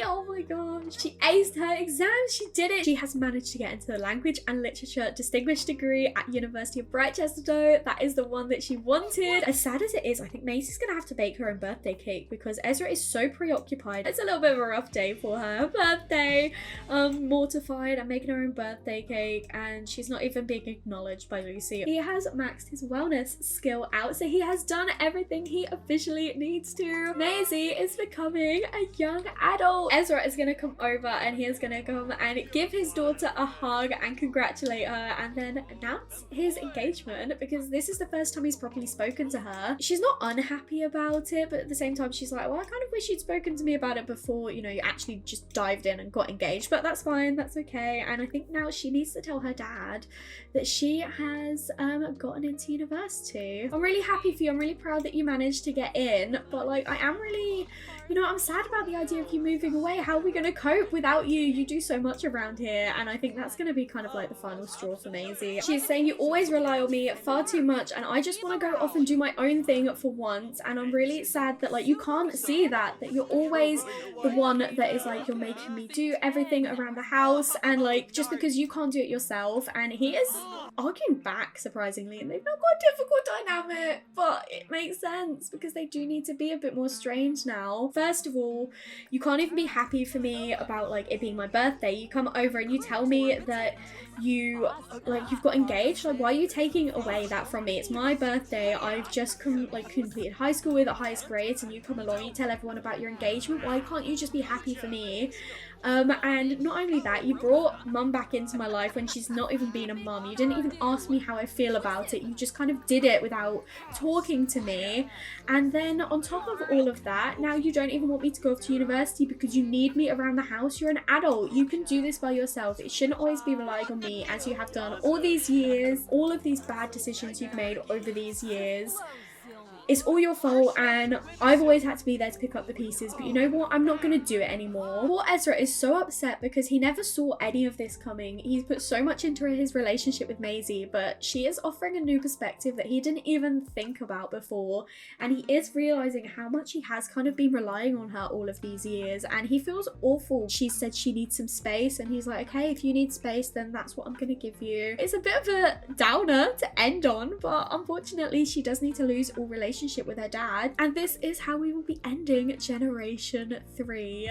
Oh my gosh. She aced her exam. She did it. She has managed to get into the language and literature distinguished degree at University of Brecester though. That is the one that she wanted. As sad as it is, I think Maisie's gonna have to bake her own birthday cake because Ezra is so preoccupied. It's a little bit of a rough day for her. Birthday, mortified and making her own birthday cake, and she's not even being acknowledged by Lucy. He has maxed his wellness skill out, so he has done everything he officially needs to. Maisie is becoming a young adult. Ezra is going to come over and he is going to come and give his daughter a hug and congratulate her and then announce his engagement because this is the first time he's properly spoken to her. She's not unhappy about it, but at the same time she's like, well, I kind of wish you'd spoken to me about it before, you know, you actually just dived in and got engaged, but that's fine, that's okay. And I think now she needs to tell her dad that she has gotten into university. I'm really happy for you. I'm really proud that you managed to get in, but like I am really, you know, I'm sad about the idea of you moving away. How are we going to cope without you? You do so much around here, and I think that's going to be kind of like the final straw for Maisie. She's saying you always rely on me far too much and I just want to go off and do my own thing for once, and I'm really sad that like you can't see that you're always the one that is like, you're making me do everything around the house, and like just because you can't do it yourself. And he is arguing back surprisingly, and they've not got a difficult dynamic, but it makes sense because they do need to be a bit more strange now. First of all, you can't even be happy for me about like it being my birthday. You come over and you tell me that you've got engaged. Like, why are you taking away that from me? It's my birthday. I've just completed high school with the highest grades, and you come along and you tell everyone about your engagement. Why can't you just be happy for me? And not only that, you brought mum back into my life when she's not even been a mum. You didn't even ask me how I feel about it. You just kind of did it without talking to me. And then on top of all of that, now you don't even want me to go off to university because you need me around the house. You're an adult. You can do this by yourself. It shouldn't always be relying on me as you have done all these years. All of these bad decisions you've made over these years. It's all your fault, and I've always had to be there to pick up the pieces, but you know what? I'm not going to do it anymore. Poor Ezra is so upset because he never saw any of this coming. He's put so much into his relationship with Maisie, but she is offering a new perspective that he didn't even think about before, and he is realizing how much he has kind of been relying on her all of these years, and he feels awful. She said she needs some space, and he's like, okay, if you need space, then that's what I'm going to give you. It's a bit of a downer to end on, but unfortunately, she does need to lose all relationship with her dad, and this is how we will be ending Generation 3.